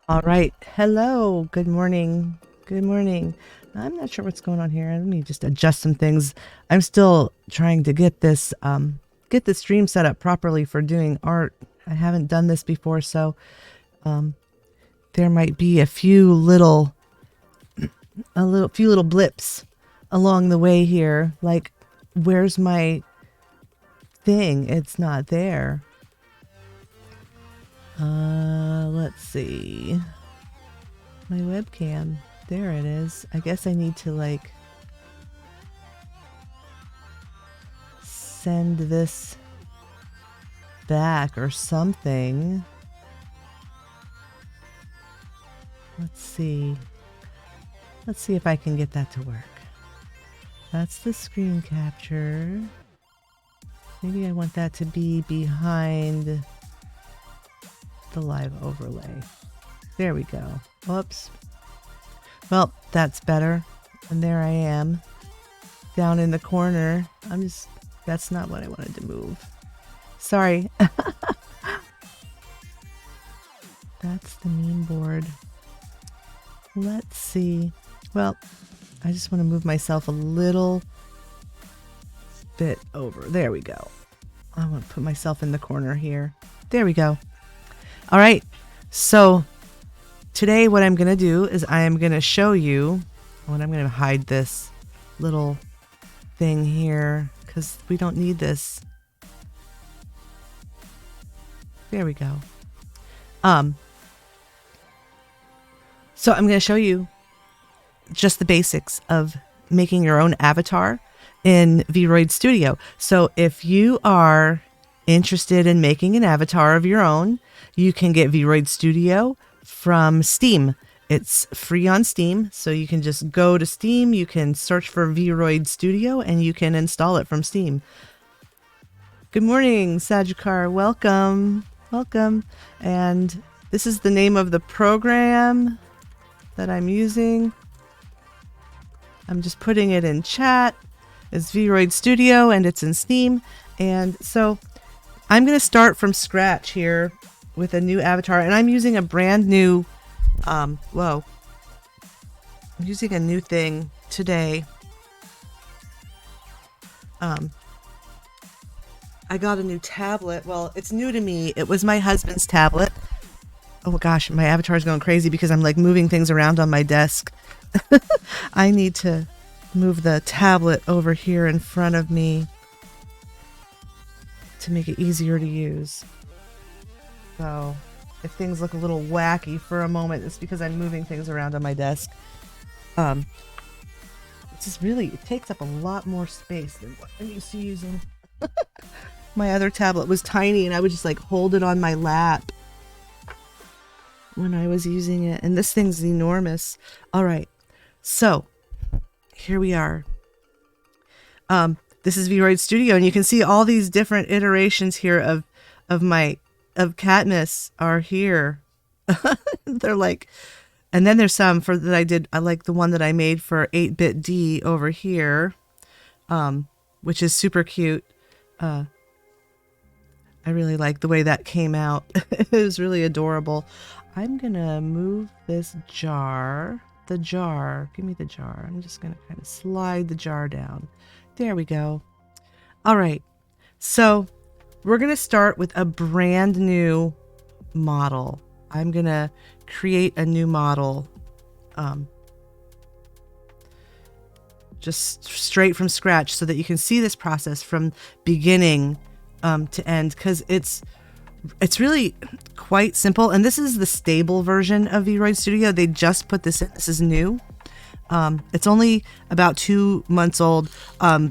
All right. Hello. Good morning. Good morning. I'm not sure what's going on here. Let me just adjust some things. I'm still trying to get the stream set up properly for doing art. I haven't done this before, so there might be few little blips along the way here. Like, where's my thing? It's not there. Let's see. My webcam. There it is. I guess I need to like send this back or something. Let's see. Let's see if I can get that to work. That's the screen capture. Maybe I want that to be behind the live overlay. There we go. Whoops. Well, that's better. And there I am. Down in the corner. That's not what I wanted to move. Sorry. That's the meme board. Let's see. Well, I just want to move myself a little bit over. There we go. I want to put myself in the corner here. There we go. All right. So today what I'm going to do is I am going to show you, and I'm going to hide this little thing here because we don't need this. There we go. So I'm going to show you just the basics of making your own avatar in Vroid Studio. So if you are interested in making an avatar of your own, you can get Vroid Studio from Steam. It's free on Steam, so you can just go to Steam, you can search for Vroid Studio, and you can install it from Steam. Good morning, Sagicar. Welcome. Welcome. And this is the name of the program that I'm using. I'm just putting it in chat. It's Vroid Studio, and it's in Steam. And so I'm going to start from scratch here with a new avatar, and I'm using a brand new, I'm using a new thing today. I got a new tablet. Well, it's new to me. It was my husband's tablet. Oh gosh, my avatar is going crazy because I'm like moving things around on my desk. I need to move the tablet over here in front of me to make it easier to use. So if things look a little wacky for a moment, it's because I'm moving things around on my desk. It's just really, it takes up a lot more space than what I'm used to using. My other tablet was tiny and I would just like hold it on my lap when I was using it. And this thing's enormous. All right. So here we are. This is Vroid Studio, and you can see all these different iterations here of Katniss are here. They're like, and then there's some I like the one that I made for 8-bit D over here, which is super cute. I really like the way that came out. It was really adorable. I'm gonna move this jar. The jar. Give me the jar. I'm just gonna kind of slide the jar down. There we go. All right. So we're gonna start with a brand new model. I'm gonna create a new model. Just straight from scratch so that you can see this process from beginning to end, because it's really quite simple. And this is the stable version of Vroid Studio. They just put this in. This is new. It's only about 2 months old.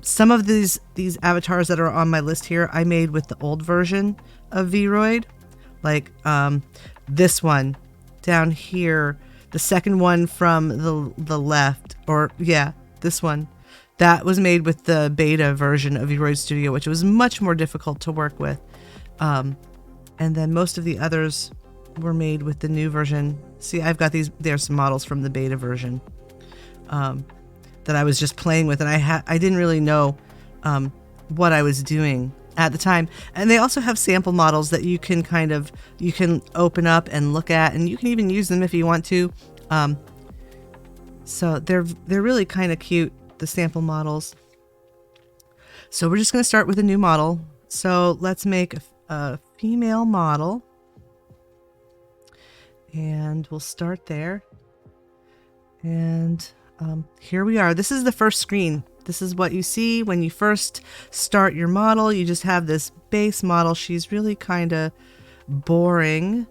Some of these avatars that are on my list here, I made with the old version of Vroid. Like this one down here, the second one from the left, or yeah, this one. That was made with the beta version of Vroid Studio, which was much more difficult to work with. And then most of the others were made with the new version. See, I've got there's some models from the beta version that I was just playing with, and I didn't really know what I was doing at the time. And they also have sample models that you can you can open up and look at, and you can even use them if you want to. So they're really kind of cute, the sample models. So we're just going to start with a new model. So let's make a female model, and we'll start there. And here we are. This is the first screen. This is what you see when you first start your model. You just have this base model. She's really kind of boring.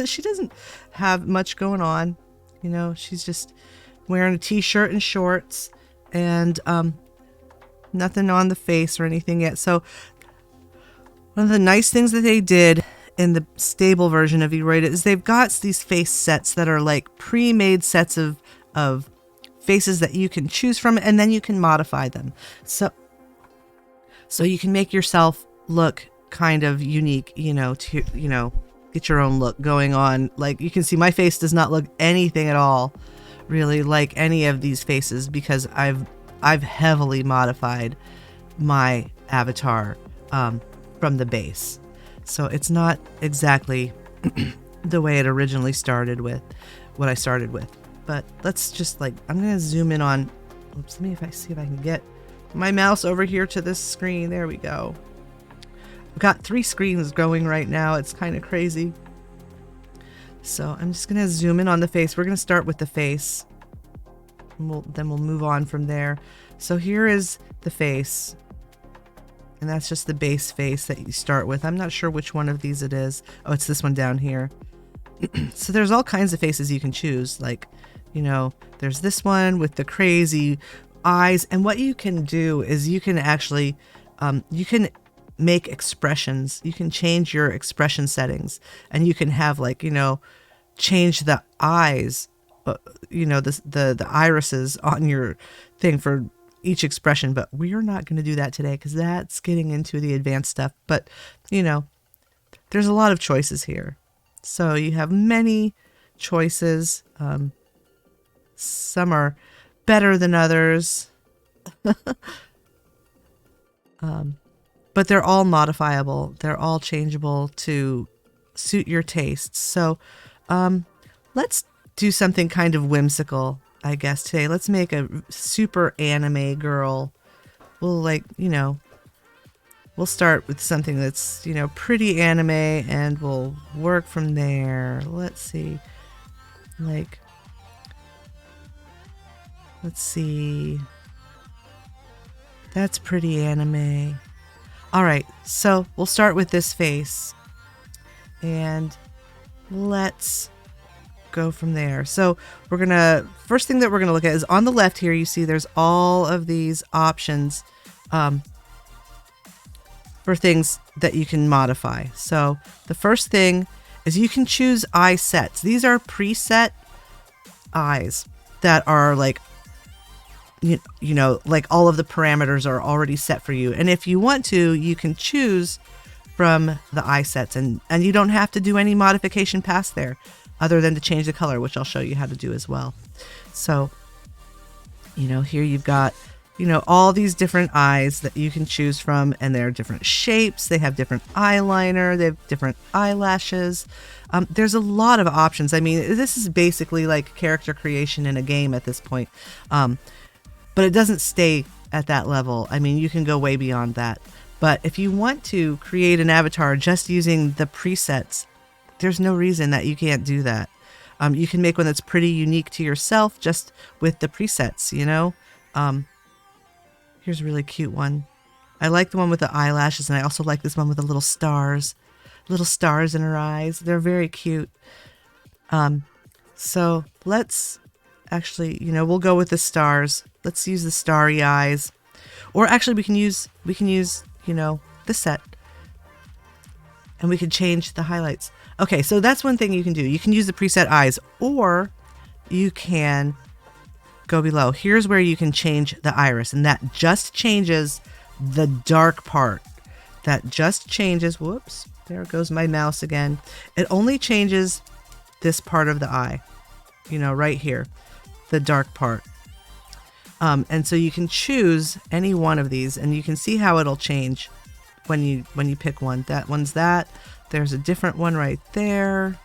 She doesn't have much going on. You know, she's just wearing a t-shirt and shorts, and nothing on the face or anything yet. So one of the nice things that they did in the stable version of Vroid is they've got these face sets that are like pre-made sets of faces that you can choose from, and then you can modify them. So you can make yourself look kind of unique, you know, to, you know, get your own look going on. Like you can see my face does not look anything at all really like any of these faces, because I've heavily modified my avatar from the base. So it's not exactly the way it originally started with, what I started with. But let's just I'm going to zoom in on, oops, let me see if I can get my mouse over here to this screen. There we go. I've got 3 screens going right now. It's kind of crazy. So I'm just going to zoom in on the face. We're going to start with the face, and then we'll move on from there. So here is the face, and that's just the base face that you start with. I'm not sure which one of these it is. Oh, it's this one down here. So there's all kinds of faces you can choose. Like, you know, there's this one with the crazy eyes. And what you can do is you can actually, you can make expressions. You can change your expression settings, and you can have, like, you know, change the eyes, you know, the irises on your thing for each expression. But we're not going to do that today, because that's getting into the advanced stuff. But, you know, there's a lot of choices here. So you have many choices. Some are better than others. But they're all modifiable. They're all changeable to suit your tastes. So let's do something kind of whimsical, I guess, today. Let's make a super anime girl. We'll, like, you know, we'll start with something that's, you know, pretty anime, and we'll work from there. Let's see. Like, let's see. That's pretty anime. All right, so we'll start with this face, and let's go from there. So we're gonna, first thing that we're gonna look at is on the left here. You see there's all of these options for things that you can modify. So the first thing is you can choose eye sets. These are preset eyes that are like, you know, like all of the parameters are already set for you. And if you want to, you can choose from the eye sets, and you don't have to do any modification past there other than to change the color, which I'll show you how to do as well. So, you know, here you've got, you know, all these different eyes that you can choose from, and they're different shapes. They have different eyeliner. They have different eyelashes. There's a lot of options. I mean, this is basically like character creation in a game at this point. But it doesn't stay at that level. I mean, you can go way beyond that. But if you want to create an avatar just using the presets, there's no reason that you can't do that. You can make one that's pretty unique to yourself just with the presets, you know? Here's a really cute one. I like the one with the eyelashes, and I also like this one with the little stars in her eyes. They're very cute. So let's actually, you know, we'll go with the stars. Let's use the starry eyes. Or actually we can use, you know, the set, and we can change the highlights. Okay, so that's one thing you can do. You can use the preset eyes, or you can go below. Here's where you can change the iris, and that just changes the dark part. That just changes, whoops, there goes my mouse again. It only changes this part of the eye, you know, right here, the dark part. And so you can choose any one of these, and you can see how it'll change when you pick one. That one's that. There's a different one right there.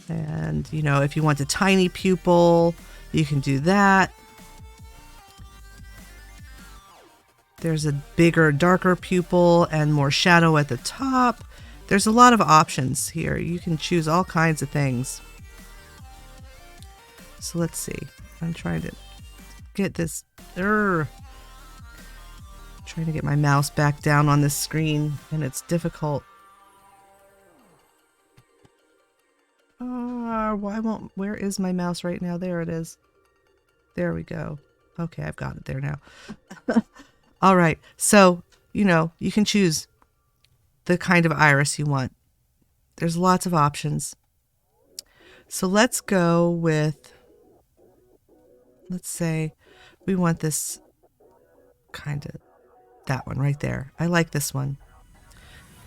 And, you know, if you want a tiny pupil, you can do that. There's a bigger, darker pupil and more shadow at the top. There's a lot of options here. You can choose all kinds of things. So let's see. I'm trying to get this. Trying to get my mouse back down on this screen, and it's difficult. Where is my mouse right now? There it is. There we go. Okay, I've got it there now. All right. So, you know, you can choose the kind of iris you want. There's lots of options. So let's go with, let's say we want this kind of, that one right there. I like this one.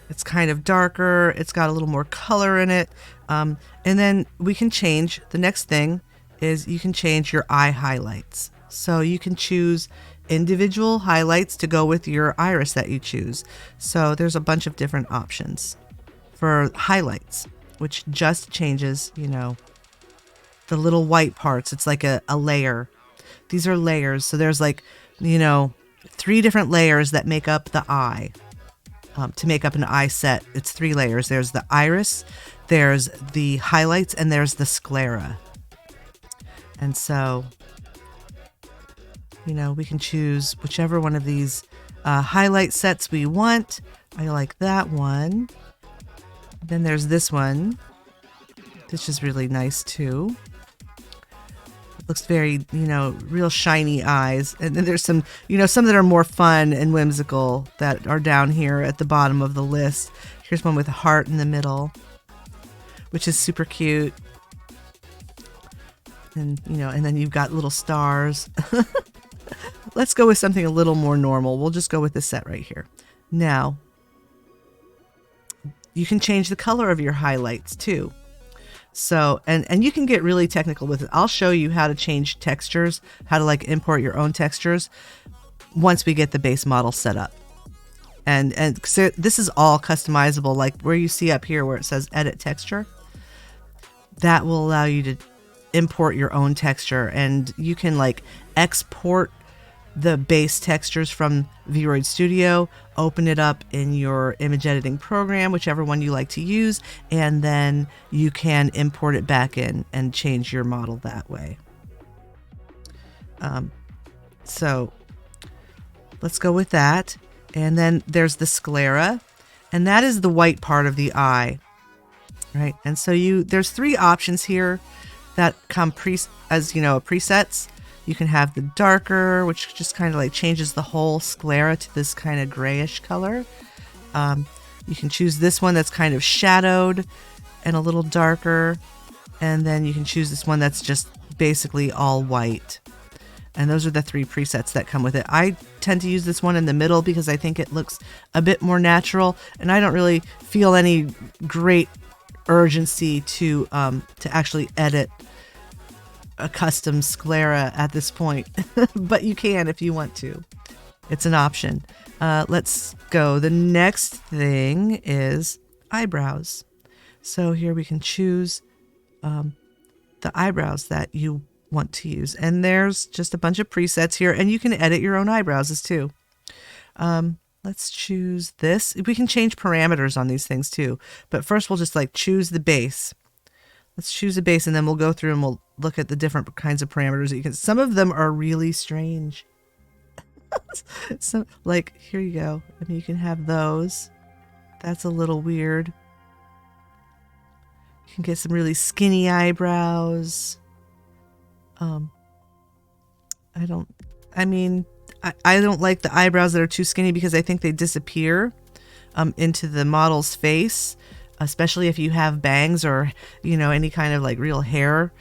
It's kind of darker. It's got a little more color in it. And then we can change, the next thing is you can change your eye highlights. So you can choose individual highlights to go with your iris that you choose. So there's a bunch of different options for highlights, which just changes, you know, the little white parts. It's like a layer. These are layers. So there's like, you know, 3 different layers that make up the eye. To make up an eye set, it's 3 layers. There's the iris, there's the highlights, and there's the sclera. And so, you know, we can choose whichever one of these highlight sets we want. I like that one. Then there's this one, which is really nice too. It looks very, you know, real shiny eyes. And then there's some, you know, some that are more fun and whimsical that are down here at the bottom of the list. Here's one with a heart in the middle, which is super cute. And, you know, and then you've got little stars. Let's go with something a little more normal. We'll just go with this set right here. Now, you can change the color of your highlights too. So, and you can get really technical with it. I'll show you how to change textures, how to like import your own textures once we get the base model set up. And so this is all customizable, like where you see up here where it says edit texture, that will allow you to import your own texture, and you can like export the base textures from Vroid Studio, open it up in your image editing program, whichever one you like to use, and then you can import it back in and change your model that way. So let's go with that. And then there's the sclera, and that is the white part of the eye, right? And so there's 3 options here that come as, you know, presets. You can have the darker, which just kind of like changes the whole sclera to this kind of grayish color. You can choose this one that's kind of shadowed and a little darker. And then you can choose this one that's just basically all white. And those are the 3 presets that come with it. I tend to use this one in the middle because I think it looks a bit more natural, and I don't really feel any great urgency to actually edit a custom sclera at this point. But you can if you want to. It's an option. Let's go. The next thing is eyebrows. So here we can choose the eyebrows that you want to use, and there's just a bunch of presets here, and you can edit your own eyebrows too. Let's choose this. We can change parameters on these things too, but first we'll just like choose the base. Let's choose a base, and then we'll go through and we'll look at the different kinds of parameters that you can. Some of them are really strange. So like here you go, and you can have those. That's a little weird. You can get some really skinny eyebrows. I don't like the eyebrows that are too skinny because I think they disappear into the model's face, especially if you have bangs or, you know, any kind of like real hair.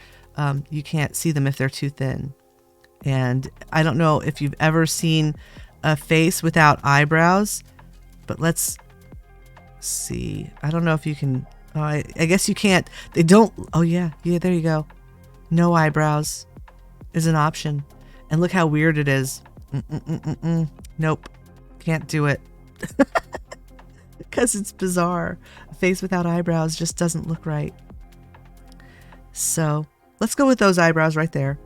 You can't see them if they're too thin. And I don't know if you've ever seen a face without eyebrows, but let's see. I don't know if you can. Oh, I guess you can't. They don't. Oh yeah, there you go. No eyebrows is an option, and look how weird it is. Nope. Can't do it. Because it's bizarre. A face without eyebrows just doesn't look right. So let's go with those eyebrows right there.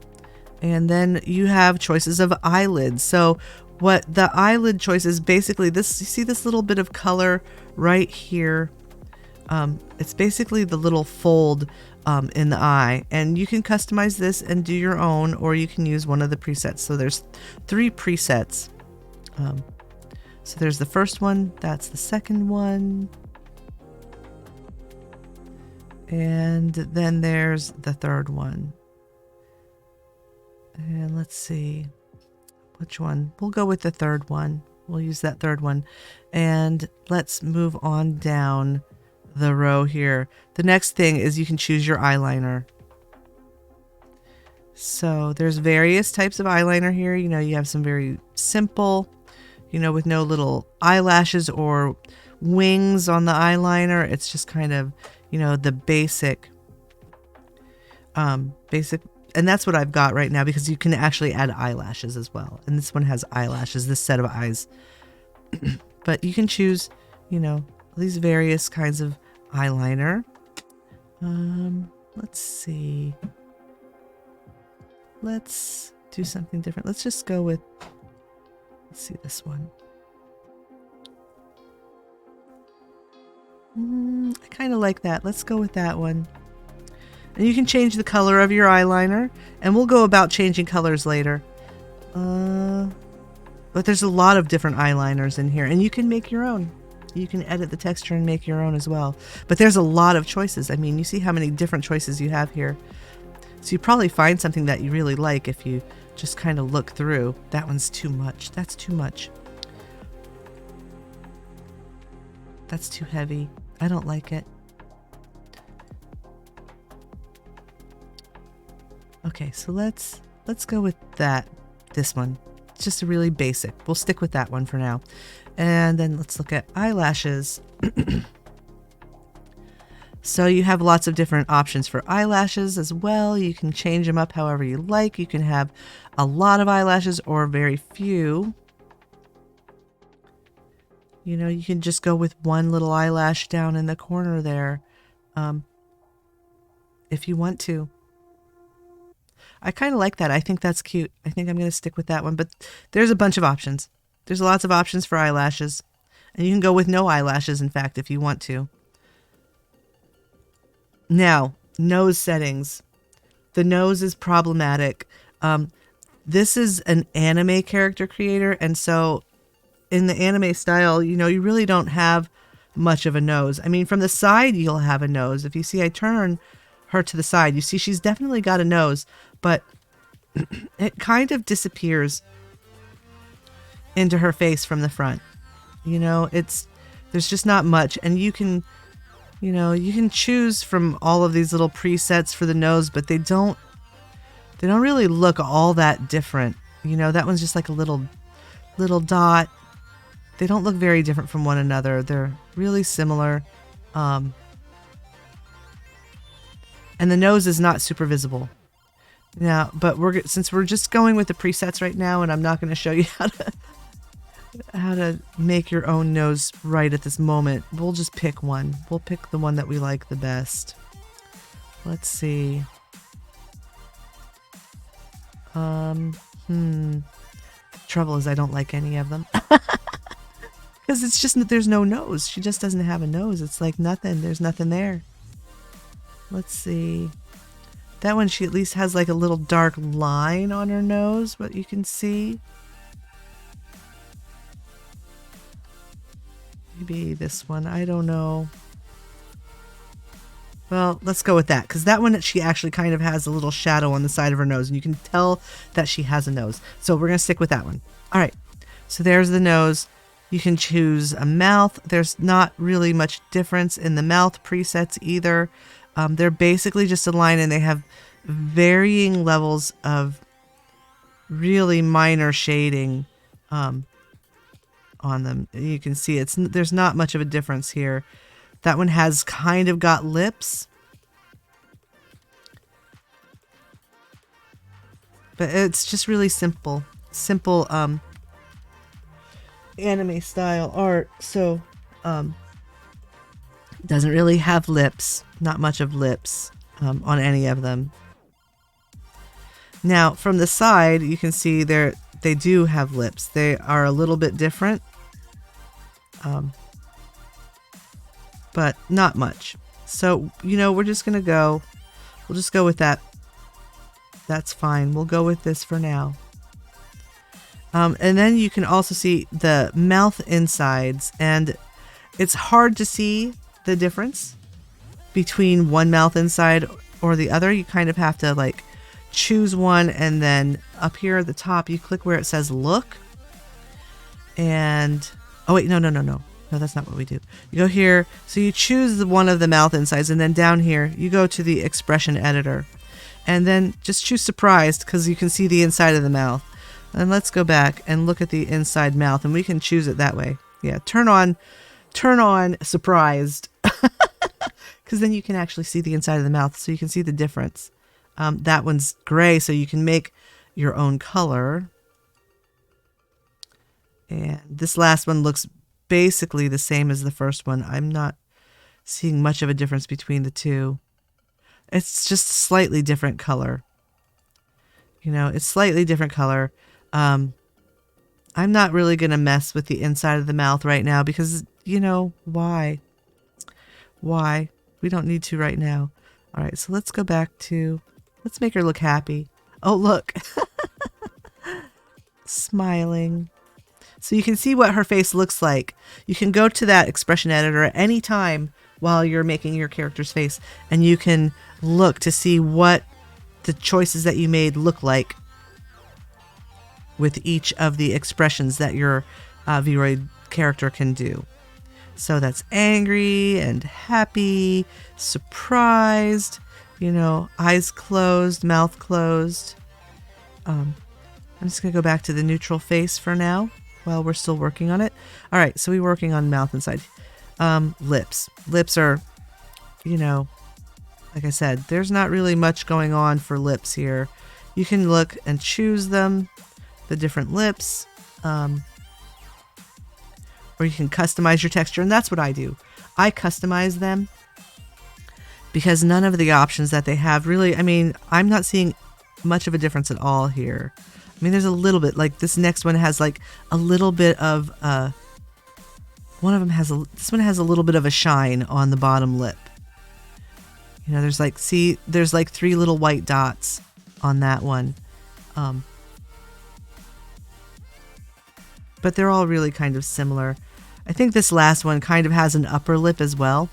And then you have choices of eyelids. So what the eyelid choice is basically this, you see this little bit of color right here. It's basically the little fold in the eye, and you can customize this and do your own, or you can use one of the presets. So there's 3 presets. So there's the first one, that's the second one, and then there's the third one. And let's see which one. We'll go with the third one. We'll use that third one. And let's move on down the row here. The next thing is you can choose your eyeliner. So there's various types of eyeliner here. You know, you have some very simple, you know, with no little eyelashes or wings on the eyeliner. It's just kind of, you know, the basic, and that's what I've got right now, because you can actually add eyelashes as well. And this one has eyelashes, this set of eyes. But you can choose, you know, these various kinds of eyeliner. Let's see. Let's do something different. Let's just go with, let's see this one. I kind of like that. Let's go with that one. And you can change the color of your eyeliner, and we'll go about changing colors later. But there's a lot of different eyeliners in here, and you can make your own. You can edit the texture and make your own as well. But there's a lot of choices. I mean, you see how many different choices you have here. So you probably find something that you really like if you just kind of look through. That one's too much. That's too much. That's too heavy. I don't like it. Okay, so let's go with this one. It's just a really basic. We'll stick with that one for now. And then let's look at eyelashes. So you have lots of different options for eyelashes as well. You can change them up however you like. You can have a lot of eyelashes or very few. You know, you can just go with one little eyelash down in the corner there, if you want to. I kind of like that. I think that's cute. I think I'm going to stick with that one. But there's a bunch of options. There's lots of options for eyelashes. And you can go with no eyelashes, in fact, if you want to. Now, nose settings. The nose is problematic. This is an anime character creator, and so in the anime style, you know, you really don't have much of a nose. I mean, from the side, you'll have a nose. If you see, I turn her to the side, you see she's definitely got a nose, but it kind of disappears into her face from the front. You know, there's just not much, and you can choose from all of these little presets for the nose, but they don't really look all that different. You know, that one's just like a little dot. They don't look very different from one another. They're really similar. And the nose is not super visible. Now, but since we're just going with the presets right now, and I'm not going to show you how to make your own nose right at this moment, we'll just pick one. We'll pick the one that we like the best. Let's see. The trouble is I don't like any of them. Because it's just that there's no nose. She just doesn't have a nose. It's like nothing. There's nothing there. Let's see. That one, she at least has like a little dark line on her nose, what you can see. Maybe this one. I don't know. Well, let's go with that, because that one, she actually kind of has a little shadow on the side of her nose, and you can tell that she has a nose. So we're going to stick with that one. All right. So there's the nose. You can choose a mouth. There's not really much difference in the mouth presets either. They're basically just a line, and they have varying levels of really minor shading on them. You can see there's not much of a difference here. That one has kind of got lips, but it's just really simple. anime style art. So, doesn't really have lips, not much of lips on any of them. Now, from the side, you can see they do have lips. They are a little bit different, but not much. So, we're just going to we'll just go with that. That's fine. We'll go with this for now. And then you can also see the mouth insides, and it's hard to see the difference between one mouth inside or the other. You kind of have to like choose one, and then up here at the top you click where it says look, and oh wait, no, that's not what we do. You go here, so you choose one of the mouth insides, and then down here you go to the expression editor, and then just choose surprised, because you can see the inside of the mouth. And let's go back and look at the inside mouth, and we can choose it that way. Yeah, turn on surprised, because then you can actually see the inside of the mouth, so you can see the difference. That one's gray, so you can make your own color. And this last one looks basically the same as the first one. I'm not seeing much of a difference between the two. It's just a slightly different color. It's slightly different color. I'm not really going to mess with the inside of the mouth right now because, why? Why? We don't need to right now. All right, so let's go back to, let's make her look happy. Oh, look. Smiling. So you can see what her face looks like. You can go to that expression editor at any time while you're making your character's face, and you can look to see what the choices that you made look like with each of the expressions that your Vroid character can do. So that's angry and happy, surprised, eyes closed, mouth closed. I'm just going to go back to the neutral face for now while we're still working on it. All right, so we're working on mouth inside. Lips. Lips are, like I said, there's not really much going on for lips here. You can look and choose them, the different lips, or you can customize your texture, and that's what I do. I customize them because none of the options that they have really, I'm not seeing much of a difference at all here. There's a little bit, like this next one has like a little bit of, this one has a little bit of a shine on the bottom lip. There's like 3 little white dots on that one. But they're all really kind of similar. I think this last one kind of has an upper lip as well.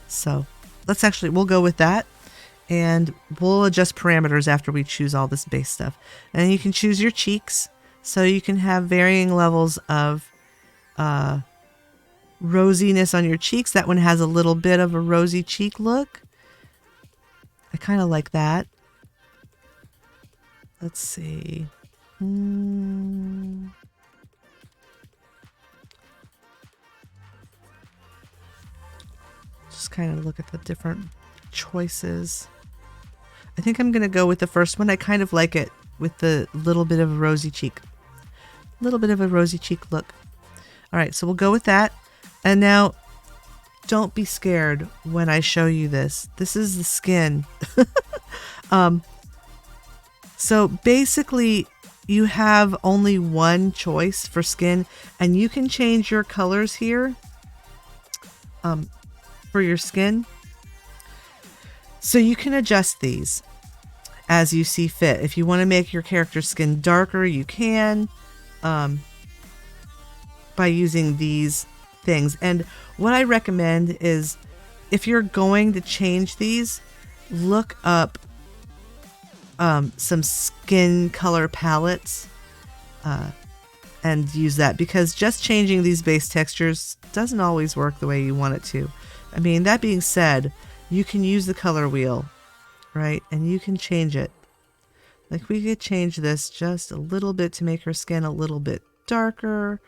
So we'll go with that. And we'll adjust parameters after we choose all this base stuff. And you can choose your cheeks. So you can have varying levels of rosiness on your cheeks. That one has a little bit of a rosy cheek look. I kind of like that. Let's see. Just kind of look at the different choices. I think I'm going to go with the first one. I kind of like it with the little bit of a rosy cheek. A little bit of a rosy cheek look. All right, so we'll go with that. And now, don't be scared when I show you this. This is the skin. So basically, you have only one choice for skin, and you can change your colors here for your skin. So you can adjust these as you see fit. If you want to make your character's skin darker, you can by using these things. And what I recommend is if you're going to change these, look up some skin color palettes and use that, because just changing these base textures doesn't always work the way you want it to. That being said, you can use the color wheel, right? And you can change it. Like we could change this just a little bit to make her skin a little bit darker.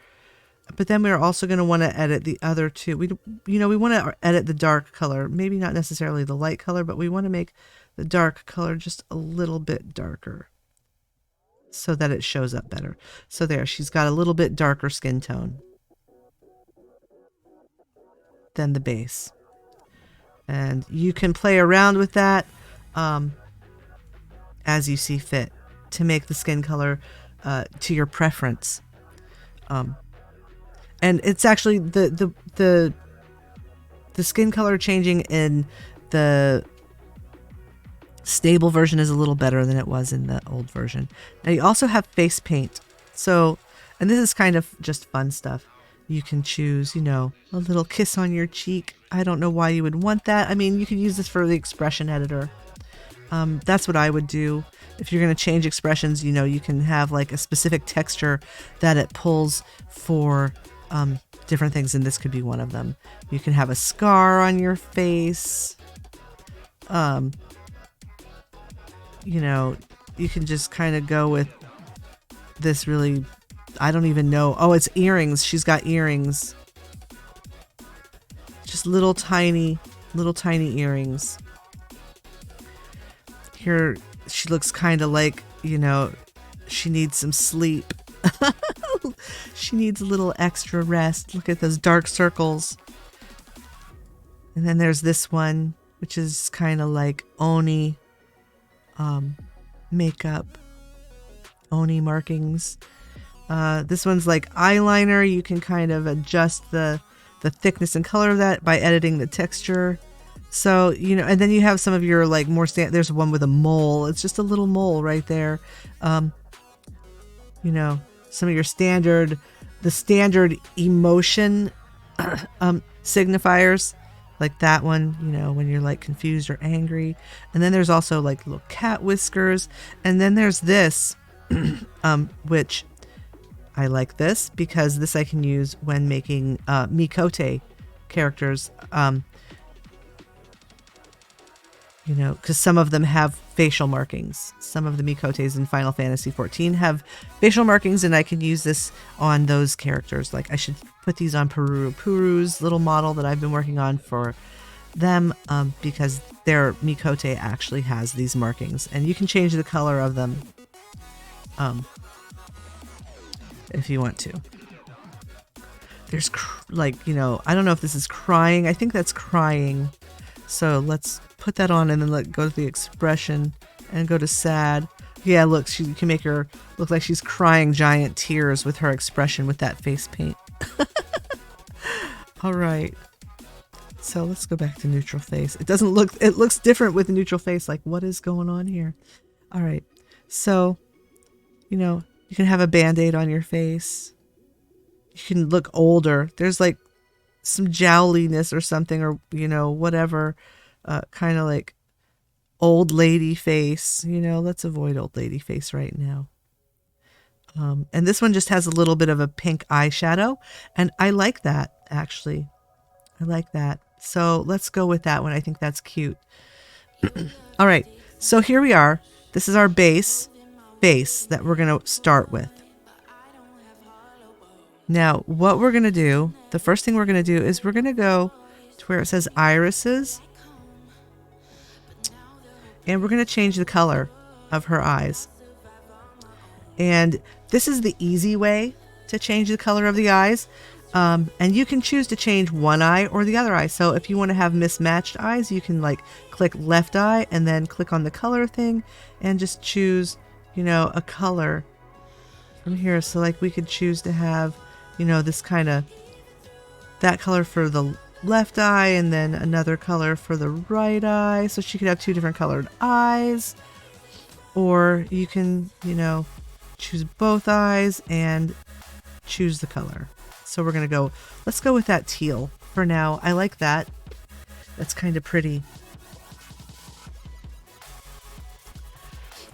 But then we're also going to want to edit the other two. We want to edit the dark color, maybe not necessarily the light color, but we want to make the dark color just a little bit darker. so that it shows up better. So there, she's got a little bit darker skin tone than the base. And you can play around with that as you see fit to make the skin color to your preference. And it's actually the skin color changing in the stable version is a little better than it was in the old version. Now you also have face paint. So, and this is kind of just fun stuff. You can choose, you know, a little kiss on your cheek. I don't know why you would want that. I mean, you could use this for the expression editor. That's what I would do. If you're going to change expressions, you know, you can have like a specific texture that it pulls for different things, and this could be one of them. You can have a scar on your face. You know, you can just kind of go with this really, I don't even know. Oh, it's earrings. She's got earrings. Just little tiny earrings. Here, she looks kind of like, you know, she needs some sleep. She needs a little extra rest. Look at those dark circles. And then there's this one, which is kind of like Oni makeup. Oni markings. This one's like eyeliner. You can kind of adjust the thickness and color of that by editing the texture. So, you know, and then you have some of your like more there's one with a mole. It's just a little mole right there. You know, some of your the standard emotion signifiers, like that one, you know, when you're like confused or angry. And then there's also like little cat whiskers. And then there's this, which I like this because this I can use when making Mikote characters. You know, because some of them have facial markings. Some of the Mikotes in Final Fantasy XIV have facial markings, and I can use this on those characters. Like I should put these on Puru's little model that I've been working on for them, because their Mikote actually has these markings, and you can change the color of them if you want to. There's like, you know, I don't know if this is crying. I think that's crying. So let's put that on and then go to the expression and go to sad. Yeah, look, she can make her look like she's crying giant tears with her expression with that face paint. All right. So let's go back to neutral face. It looks different with the neutral face. Like, what is going on here? All right. So, you know, you can have a band-aid on your face. You can look older. There's like some jowliness or something, or, you know, whatever. Kind of like old lady face, you know, let's avoid old lady face right now. And this one just has a little bit of a pink eyeshadow, and I like that, actually. I like that. So let's go with that one. I think that's cute. All right. So here we are. This is our base that we're going to start with. Now, what we're going to do, the first thing we're going to do is we're going to go to where it says irises. And we're going to change the color of her eyes. And this is the easy way to change the color of the eyes. And you can choose to change one eye or the other eye. So if you want to have mismatched eyes, you can like click left eye and then click on the color thing and just choose, you know, a color from here. So like we could choose to have, you know, this kind of, that color for the left eye and then another color for the right eye. So she could have two different colored eyes. Or you can, you know, choose both eyes and choose the color. So we're going to go, let's go with that teal for now. I like that. That's kind of pretty.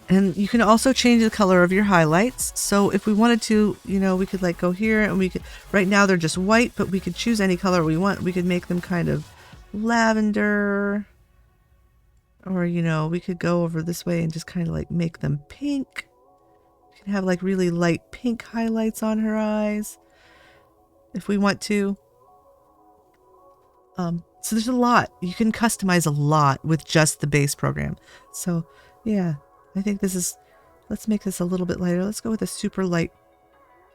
And you can also change the color of your highlights. So if we wanted to, you know, we could like go here and we could, right now they're just white, but we could choose any color we want. We could make them kind of lavender, or, you know, we could go over this way and just kind of like make them pink. We can have like really light pink highlights on her eyes if we want to. So there's a lot. You can customize a lot with just the base program. So yeah. I think this is Let's make this a little bit lighter. Let's go with a super light,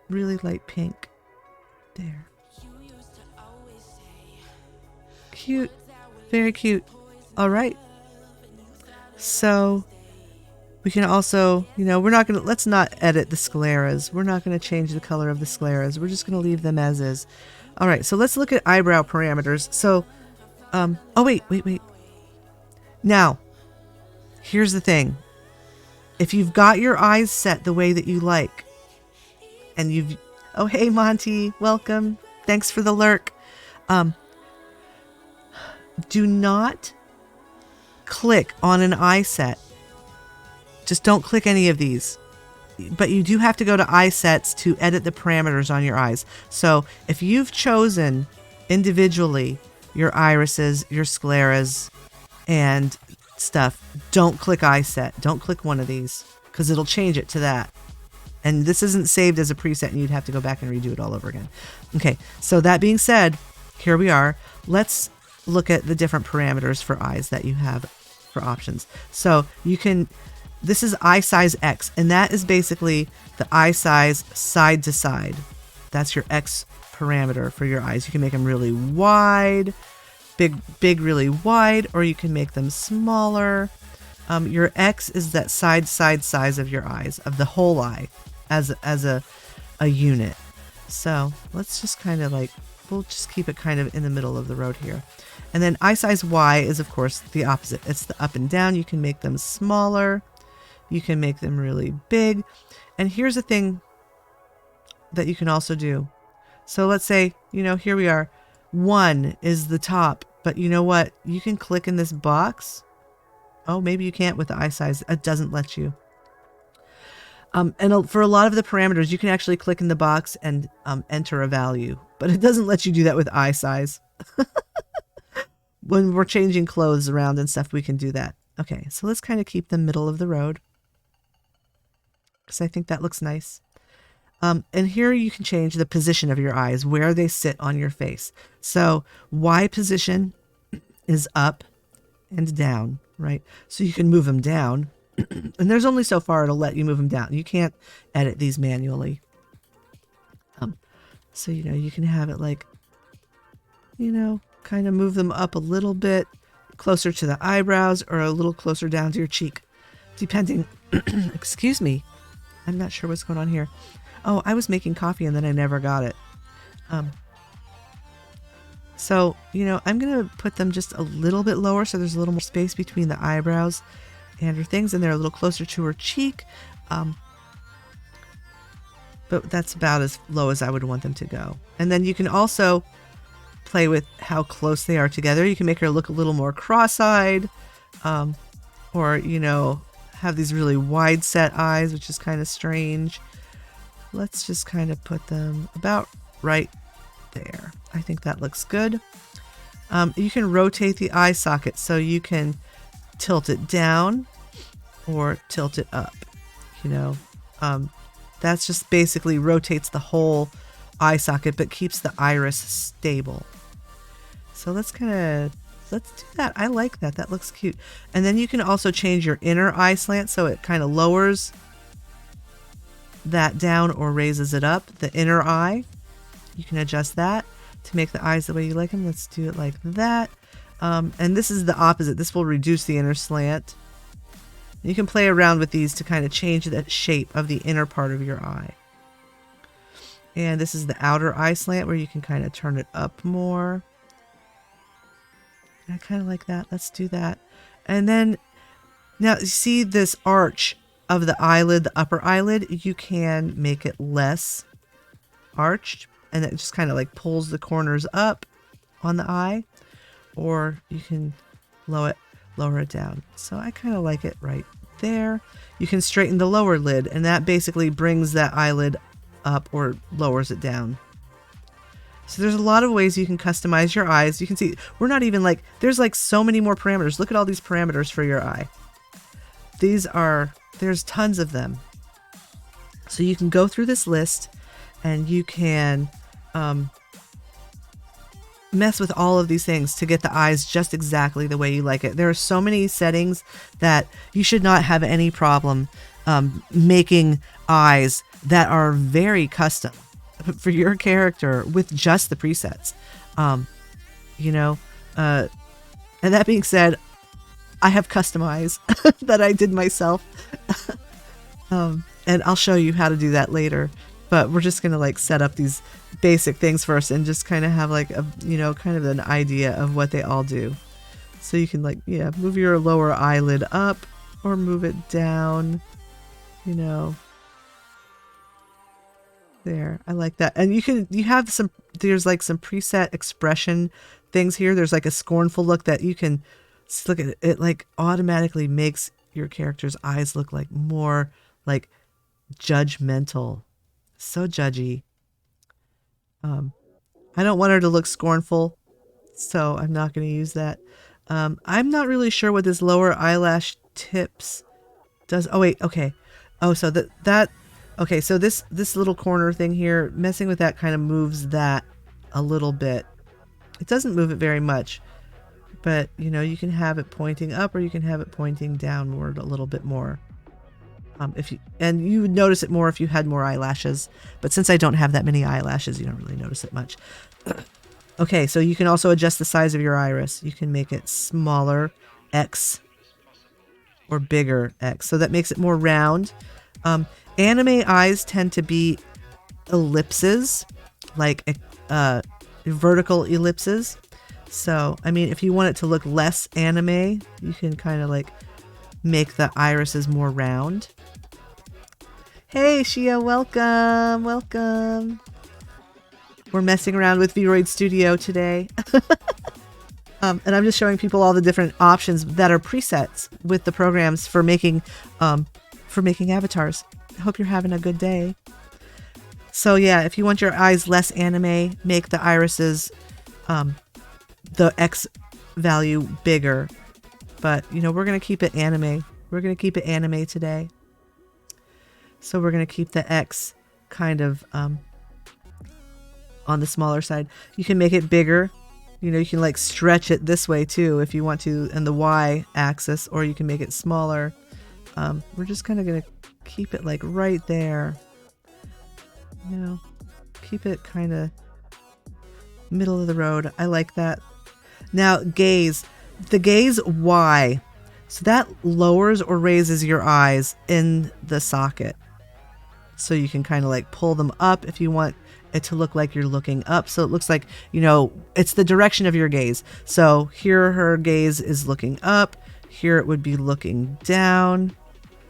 really light pink. There. Cute. Very cute. All right. So we can also, you know, let's not edit the scleras. We're not going to change the color of the scleras. We're just going to leave them as is. All right. So let's look at eyebrow parameters. So, oh, wait. Now, here's the thing. If you've got your eyes set the way that you like, and oh, hey, Monty, welcome. Thanks for the lurk. Do not click on an eye set. Just don't click any of these. But you do have to go to eye sets to edit the parameters on your eyes. So if you've chosen individually your irises, your scleras, and stuff, don't click eye set. Don't click one of these because it'll change it to that. And this isn't saved as a preset and you'd have to go back and redo it all over again. Okay, so that being said, here we are. Let's look at the different parameters for eyes that you have for options. So this is eye size X, and that is basically the eye size side to side. That's your X parameter for your eyes. You can make them really wide, big, really wide, or you can make them smaller. Your X is that side size of your eyes, of the whole eye as a unit. So let's just kind of we'll just keep it kind of in the middle of the road here. And then eye size Y is, of course, the opposite. It's the up and down. You can make them smaller. You can make them really big. And here's a thing that you can also do. So let's say, here we are. 1 is the top, but you know what? You can click in this box. Oh, maybe you can't with the eye size. It doesn't let you. And for a lot of the parameters, you can actually click in the box and enter a value, but it doesn't let you do that with eye size. When we're changing clothes around and stuff, we can do that. Okay, so let's kind of keep the middle of the road because I think that looks nice. And here you can change the position of your eyes, where they sit on your face. So Y position is up and down, right? So you can move them down. And there's only so far it'll let you move them down. You can't edit these manually. So, you can have it kind of move them up a little bit closer to the eyebrows or a little closer down to your cheek, depending. Excuse me. I'm not sure what's going on here. Oh, I was making coffee and then I never got it. So, I'm going to put them just a little bit lower so there's a little more space between the eyebrows and her things, and they're a little closer to her cheek. But that's about as low as I would want them to go. And then you can also play with how close they are together. You can make her look a little more cross-eyed, or, have these really wide set eyes, which is kind of strange. Let's just kind of put them about right there. I think that looks good. You can rotate the eye socket, so you can tilt it down or tilt it up. That's just basically rotates the whole eye socket but keeps the iris stable. So let's do that. I like that. That looks cute. And then you can also change your inner eye slant, so it kind of lowers that down or raises it up, the inner eye. You can adjust that to make the eyes the way you like them. Let's do it like that. And this is the opposite. This will reduce the inner slant. You can play around with these to kind of change the shape of the inner part of your eye. And this is the outer eye slant where you can kind of turn it up more. I kind of like that. Let's do that. And then now you see this arch of the eyelid, the upper eyelid, you can make it less arched, and it just kind of pulls the corners up on the eye, or you can lower it down. So I kind of like it right there. You can straighten the lower lid, and that basically brings that eyelid up or lowers it down. So there's a lot of ways you can customize your eyes. You can see we're not even there's so many more parameters. Look at all these parameters for your eye. There's tons of them. So you can go through this list and you can mess with all of these things to get the eyes just exactly the way you like it. There are so many settings that you should not have any problem making eyes that are very custom for your character with just the presets. You know, and that being said, I have custom eyes that I did myself. And I'll show you how to do that later. But we're just going to like set up these basic things first and just kind of have like a, you know, kind of an idea of what they all do. So you can like, yeah, move your lower eyelid up or move it down, you know. There, I like that. And you have some, there's like some preset expression things here. There's like a scornful look that you can look at. It like automatically makes your character's eyes look like more like judgmental. So judgy. I don't want her to look scornful, so I'm not going to use that. I'm not really sure what this lower eyelash tips does. Oh wait, okay. Oh, so okay, so this little corner thing here, messing with that kind of moves that a little bit. It doesn't move it very much, but you know, you can have it pointing up or you can have it pointing downward a little bit more. And you would notice it more if you had more eyelashes, but since I don't have that many eyelashes, you don't really notice it much. Okay, so you can also adjust the size of your iris. You can make it smaller, X, or bigger, X. So that makes it more round. Anime eyes tend to be ellipses, like vertical ellipses. So, I mean, if you want it to look less anime, you can kind of like make the irises more round. Hey, Shia, welcome, welcome. We're messing around with Vroid Studio today. And I'm just showing people all the different options that are presets with the programs for making avatars. I hope you're having a good day. So yeah, if you want your eyes less anime, make the irises, the X value bigger. But, you know, we're going to keep it anime. We're going to keep it anime today. So we're going to keep the X kind of on the smaller side. You can make it bigger. You know, you can like stretch it this way too if you want to, in the Y axis, or you can make it smaller. We're just kind of going to keep it like right there. You know, keep it kind of middle of the road. I like that. Now, gaze. The gaze Y. So that lowers or raises your eyes in the socket. So you can kind of like pull them up if you want it to look like you're looking up. So it looks like, you know, it's the direction of your gaze. So here her gaze is looking up. Here it would be looking down.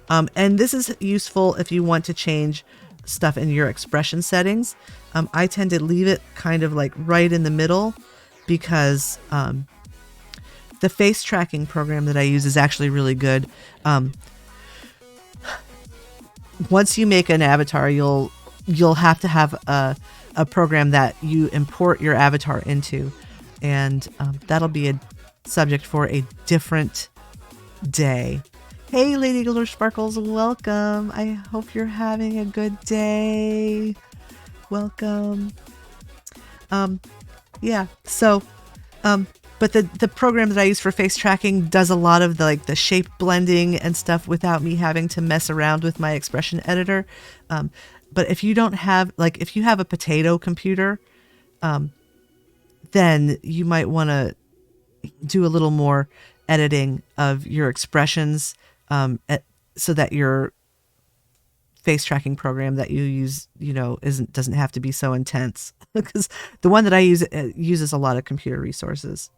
And this is useful if you want to change stuff in your expression settings. I tend to leave it kind of like right in the middle because the face tracking program that I use is actually really good. Once you make an avatar, you'll have to have a program that you import your avatar into, and that'll be a subject for a different day. Hey, Lady Glitter Sparkles, welcome. I hope you're having a good day. Welcome. Yeah. So, but the program that I use for face tracking does a lot of the shape blending and stuff without me having to mess around with my expression editor. But if you don't have, if you have a potato computer, then you might want to do a little more editing of your expressions, so that your face tracking program that you use, doesn't have to be so intense. Because the one that I use uses a lot of computer resources.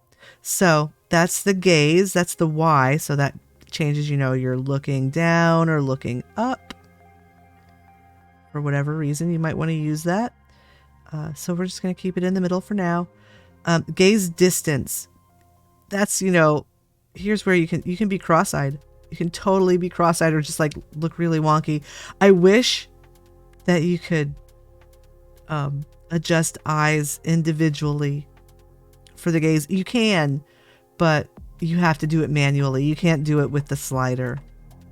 So that's the gaze, that's the Y. So that changes, you're looking down or looking up. For whatever reason, you might want to use that. So we're just going to keep it in the middle for now. Gaze distance. That's, here's where you can be cross-eyed. You can totally be cross-eyed or just look really wonky. I wish that you could adjust eyes individually for the gaze. You can, but you have to do it manually. You can't do it with the slider.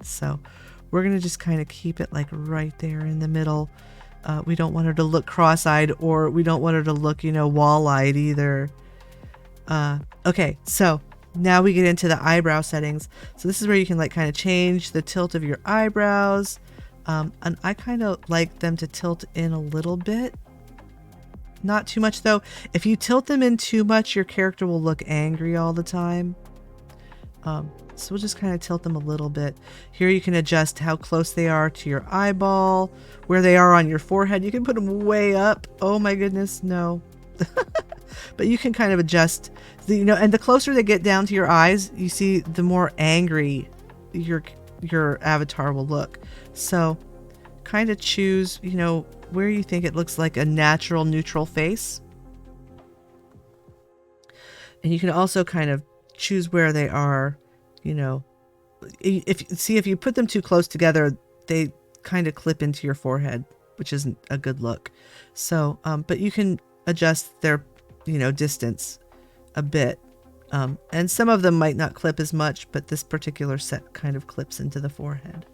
So we're going to just kind of keep it right there in the middle. We don't want her to look cross-eyed, or we don't want her to look, wall-eyed either. Okay, so now we get into the eyebrow settings. So this is where you can like kind of change the tilt of your eyebrows. And I kind of like them to tilt in a little bit. Not too much though. If you tilt them in too much, your character will look angry all the time. So we'll just kind of tilt them a little bit. Here you can adjust how close they are to your eyeball, where they are on your forehead. You can put them way up. Oh my goodness, no. But you can kind of adjust, you know, and the closer they get down to your eyes, you see the more angry your avatar will look. So kind of choose, you know, where you think it looks like a natural neutral face. And you can also kind of choose where they are, you know, if you put them too close together, they kind of clip into your forehead, which isn't a good look. So, but you can adjust their, you know, distance a bit. And some of them might not clip as much, but this particular set kind of clips into the forehead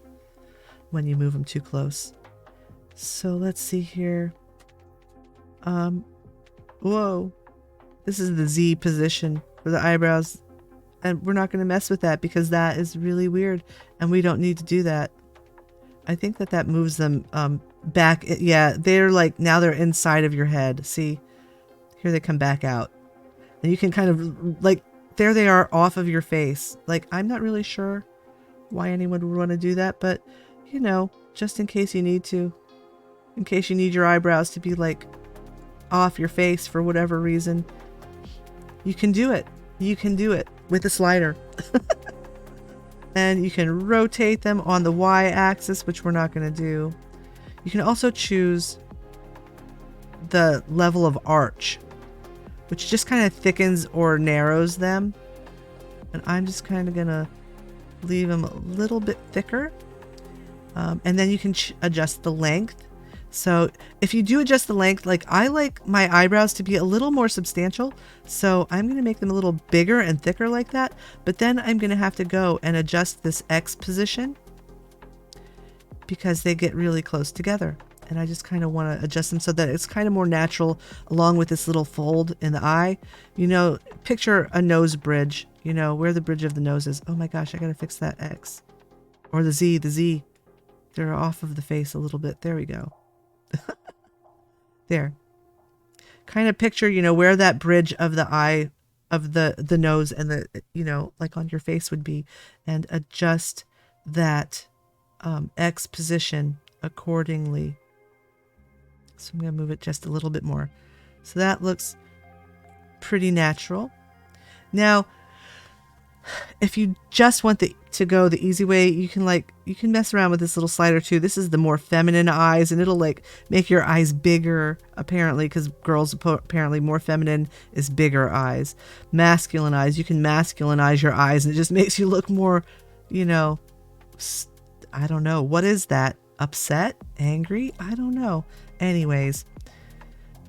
when you move them too close. So let's see here. Whoa. This is the Z position for the eyebrows. And we're not going to mess with that because that is really weird. And we don't need to do that. I think that moves them back. Yeah, they're like, now they're inside of your head. See? Here they come back out. And you can kind of, like, there they are off of your face. Like, I'm not really sure why anyone would want to do that. But, you know, just in case you need to. In case you need your eyebrows to be, like, off your face for whatever reason. You can do it. You can do it with a slider. And you can rotate them on the Y-axis, which we're not going to do. You can also choose the level of arch, which just kind of thickens or narrows them. And I'm just kind of going to leave them a little bit thicker. And then you can adjust the length. So if you do adjust the length, like I like my eyebrows to be a little more substantial. So I'm going to make them a little bigger and thicker like that. But then I'm going to have to go and adjust this X position because they get really close together. And I just kind of want to adjust them so that it's kind of more natural along with this little fold in the eye. You know, picture a nose bridge, you know, where the bridge of the nose is. Oh my gosh, I got to fix that X. Or the Z. They're off of the face a little bit. There we go. There. Kind of picture, you know, where that bridge of the eye, of the nose and the, you know, like on your face would be, and adjust that X position accordingly. So I'm going to move it just a little bit more. So that looks pretty natural. Now, if you just want to go the easy way, you can mess around with this little slider too. This is the more feminine eyes, and it'll like make your eyes bigger, apparently, because girls apparently more feminine is bigger eyes. Masculine eyes, you can masculinize your eyes, and it just makes you look more, you know, I don't know. What is that? Upset? Angry? I don't know. Anyways,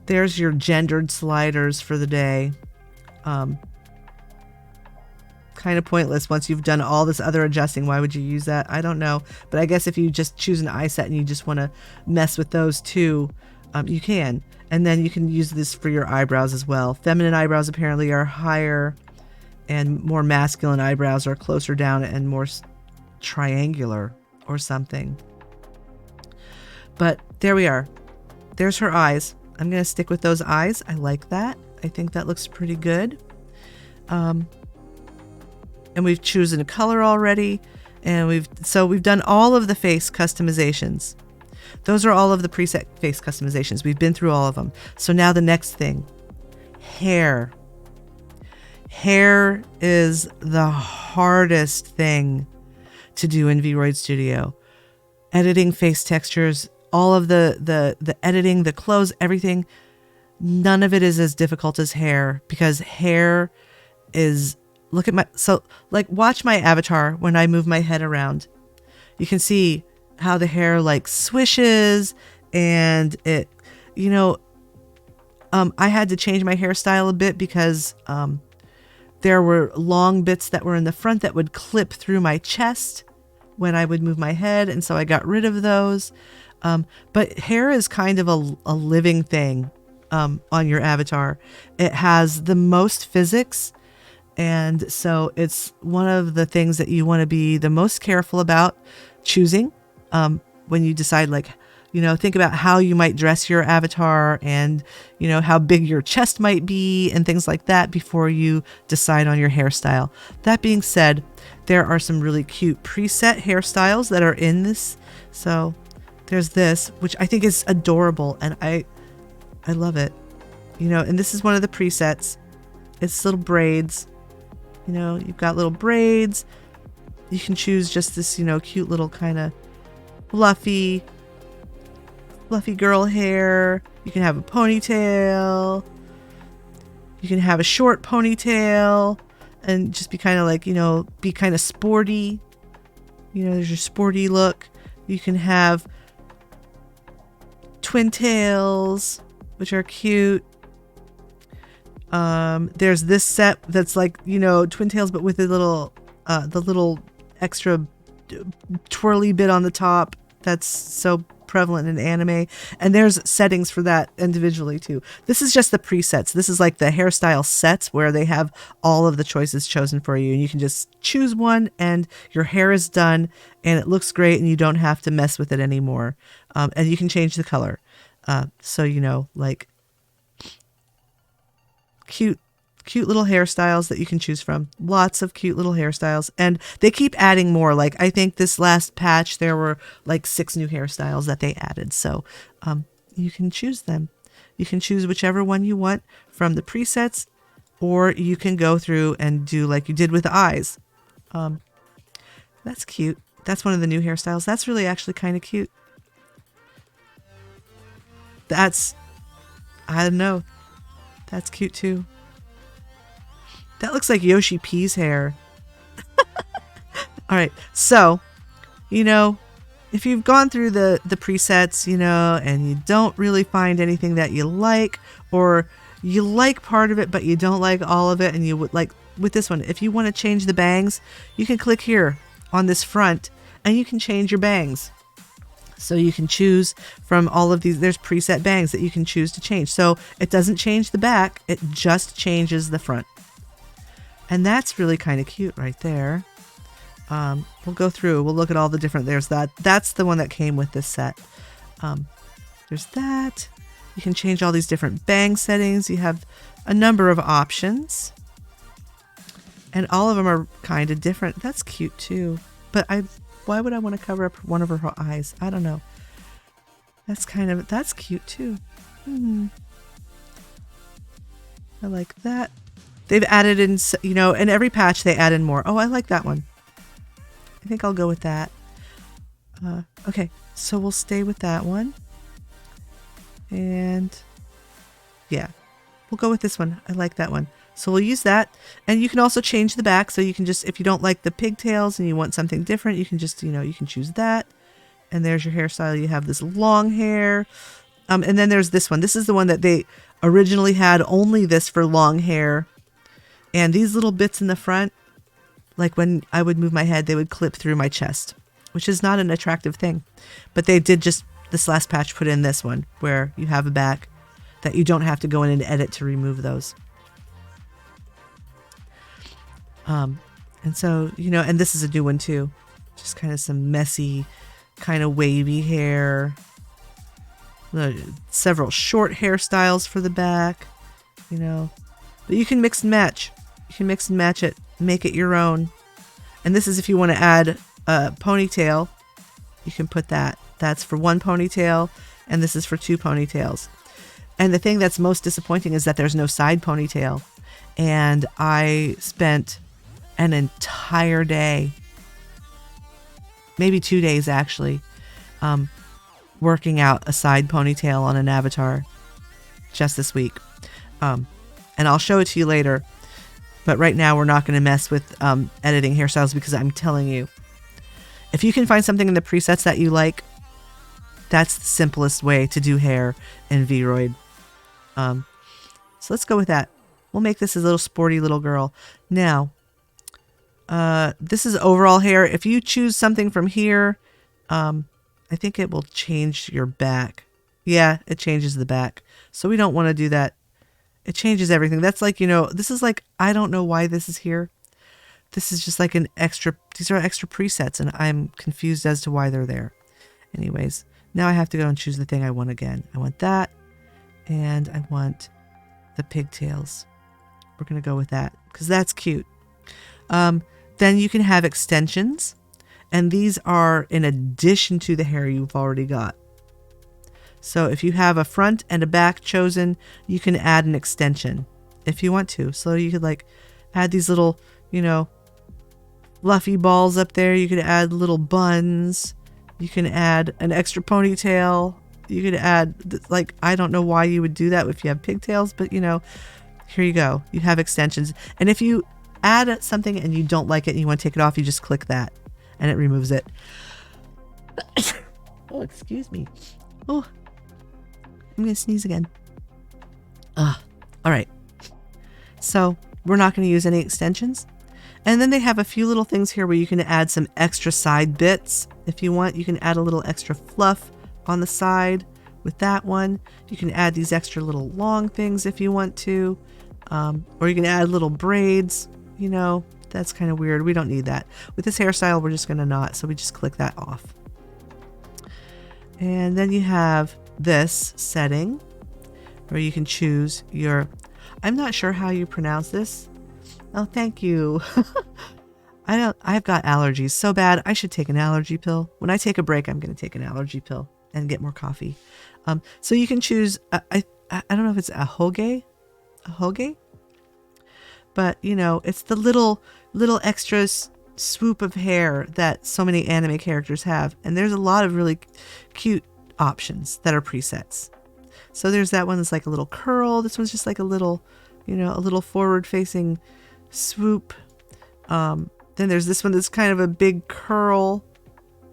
there's your gendered sliders for the day. Kind of pointless once you've done all this other adjusting. Why would you use that? I don't know. But I guess if you just choose an eye set and you just want to mess with those too, you can. And then you can use this for your eyebrows as well. Feminine eyebrows apparently are higher, and more masculine eyebrows are closer down and more triangular or something. But there we are. There's her eyes. I'm going to stick with those eyes. I like that. I think that looks pretty good. And we've chosen a color already, and we've done all of the face customizations. Those are all of the preset face customizations. We've been through all of them. So now the next thing, hair. Hair is the hardest thing to do in Vroid Studio. Editing face textures, all of the editing, the clothes, everything, none of it is as difficult as hair, because hair is, watch my avatar when I move my head around. You can see how the hair like swishes, and it, you know, I had to change my hairstyle a bit because there were long bits that were in the front that would clip through my chest when I would move my head, and so I got rid of those. But hair is kind of a living thing. on your avatar. It has the most physics, and so it's one of the things that you want to be the most careful about choosing when you decide, like, think about how you might dress your avatar and, how big your chest might be and things like that before you decide on your hairstyle. That being said, there are some really cute preset hairstyles that are in this. So there's this, which I think is adorable, and I love it. And this is one of the presets. It's little braids. You've got little braids. You can choose just this, cute little kind of fluffy girl hair. You can have a ponytail. You can have a short ponytail and just be kind of like, be kind of sporty. There's your sporty look. You can have twin tails, which are cute. There's this set that's like, twin tails, but with the little extra twirly bit on the top. That's so prevalent in anime. And there's settings for that individually too. This is just the presets. This is like the hairstyle sets where they have all of the choices chosen for you. And you can just choose one and your hair is done and it looks great and you don't have to mess with it anymore. And you can change the color. So, like cute little hairstyles that you can choose from. Lots of cute little hairstyles. And they keep adding more. Like, I think this last patch, there were like 6 new hairstyles that they added. So you can choose them. You can choose whichever one you want from the presets, or you can go through and do like you did with the eyes. That's cute. That's one of the new hairstyles. That's really actually kind of cute. I don't know. That's cute too. That looks like Yoshi P's hair. All right. So, if you've gone through the presets, and you don't really find anything that you like, or you like part of it, but you don't like all of it, and you would like with this one, if you want to change the bangs, you can click here on this front and you can change your bangs. So you can choose from all of these. There's preset bangs that you can choose to change. So it doesn't change the back. It just changes the front. And that's really kind of cute right there. We'll go through. We'll look at all the different. There's that. That's the one that came with this set. There's that. You can change all these different bang settings. You have a number of options. And all of them are kind of different. That's cute too. But why would I want to cover up one of her eyes? I don't know. That's cute too. I like that. They've added in, in every patch they add in more. Oh, I like that one. I think I'll go with that. Okay, so we'll stay with that one. And yeah, we'll go with this one. I like that one. So we'll use that. And you can also change the back. So you can just, if you don't like the pigtails and you want something different, you can just, you can choose that. And there's your hairstyle. You have this long hair. And then there's this one. This is the one that they originally had only this for long hair. And these little bits in the front, like when I would move my head, they would clip through my chest, which is not an attractive thing. But they did just, this last patch, put in this one where you have a back that you don't have to go in and edit to remove those. And so, and this is a new one too. Just kind of some messy, kind of wavy hair. Several short hairstyles for the back, But you can mix and match. You can mix and match it, make it your own. And this is if you want to add a ponytail, you can put that. That's for one ponytail, and this is for 2 ponytails. And the thing that's most disappointing is that there's no side ponytail. And I spent an entire day, maybe 2 days actually, working out a side ponytail on an avatar just this week. And I'll show it to you later. But right now we're not going to mess with editing hairstyles because I'm telling you, if you can find something in the presets that you like, that's the simplest way to do hair in Vroid. So let's go with that. We'll make this a little sporty little girl. Now, this is overall hair. If you choose something from here, I think it will change your back. Yeah, it changes the back. So we don't want to do that. It changes everything. That's like, this is like, I don't know why this is here. This is just like an extra, these are extra presets, and I'm confused as to why they're there. Anyways, now I have to go and choose the thing I want again. I want that, and I want the pigtails. We're going to go with that because that's cute. Then you can have extensions, and these are in addition to the hair you've already got. So if you have a front and a back chosen, you can add an extension if you want to. So you could like add these little, fluffy balls up there. You could add little buns. You can add an extra ponytail. You could add, like, I don't know why you would do that if you have pigtails, but here you go. You have extensions. And if you add something and you don't like it and you want to take it off, you just click that and it removes it. Oh, excuse me. Oh, I'm going to sneeze again. All right. So we're not going to use any extensions. And then they have a few little things here where you can add some extra side bits. If you want, you can add a little extra fluff on the side with that one. You can add these extra little long things if you want to. Or you can add little braids. That's kind of weird. We don't need that. With this hairstyle, we're just going to not. So we just click that off. And then you have this setting where you can choose your, I'm not sure how you pronounce this. Oh, thank you. I've got allergies so bad. I should take an allergy pill. When I take a break, I'm going to take an allergy pill and get more coffee. So you can choose, I don't know if it's a hoge, but it's the little extra swoop of hair that so many anime characters have. And there's a lot of really cute options that are presets. So there's that one that's like a little curl. This one's just like a little, a little forward facing swoop. Then there's this one that's kind of a big curl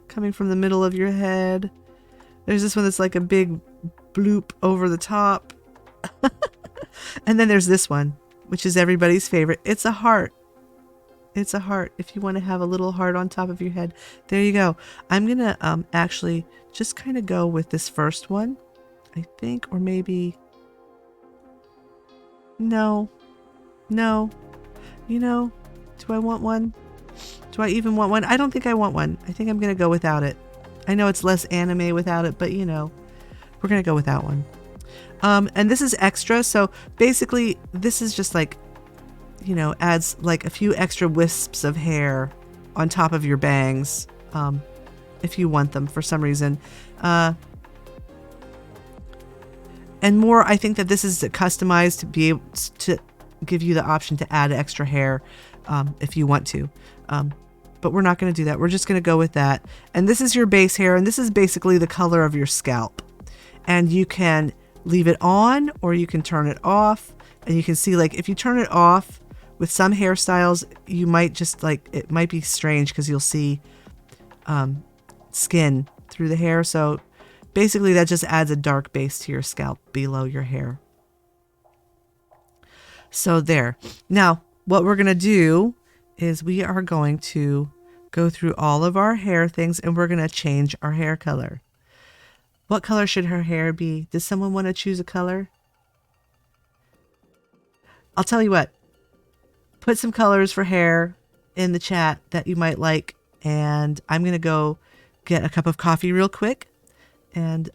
coming from the middle of your head. There's this one that's like a big bloop over the top. And then there's this one, which is everybody's favorite. It's a heart. It's a heart. If you want to have a little heart on top of your head, there you go. I'm going to actually just kind of go with this first one, I think, or maybe, no. Do I want one? Do I even want one? I don't think I want one. I think I'm going to go without it. I know it's less anime without it, but we're going to go without one. And this is extra. So basically this is just like, adds like a few extra wisps of hair on top of your bangs. If you want them for some reason. And more, I think that this is customized to be able to give you the option to add extra hair if you want to. But we're not going to do that. We're just going to go with that. And this is your base hair, and this is basically the color of your scalp. And you can leave it on or you can turn it off. And you can see, like, if you turn it off with some hairstyles, you might just it might be strange because you'll see skin through the hair. So basically that just adds a dark base to your scalp below your hair. So there. Now, what we're going to do is we are going to go through all of our hair things and we're going to change our hair color. What color should her hair be? Does someone want to choose a color? I'll tell you what. Put some colors for hair in the chat that you might like. And I'm going to go get a cup of coffee real quick and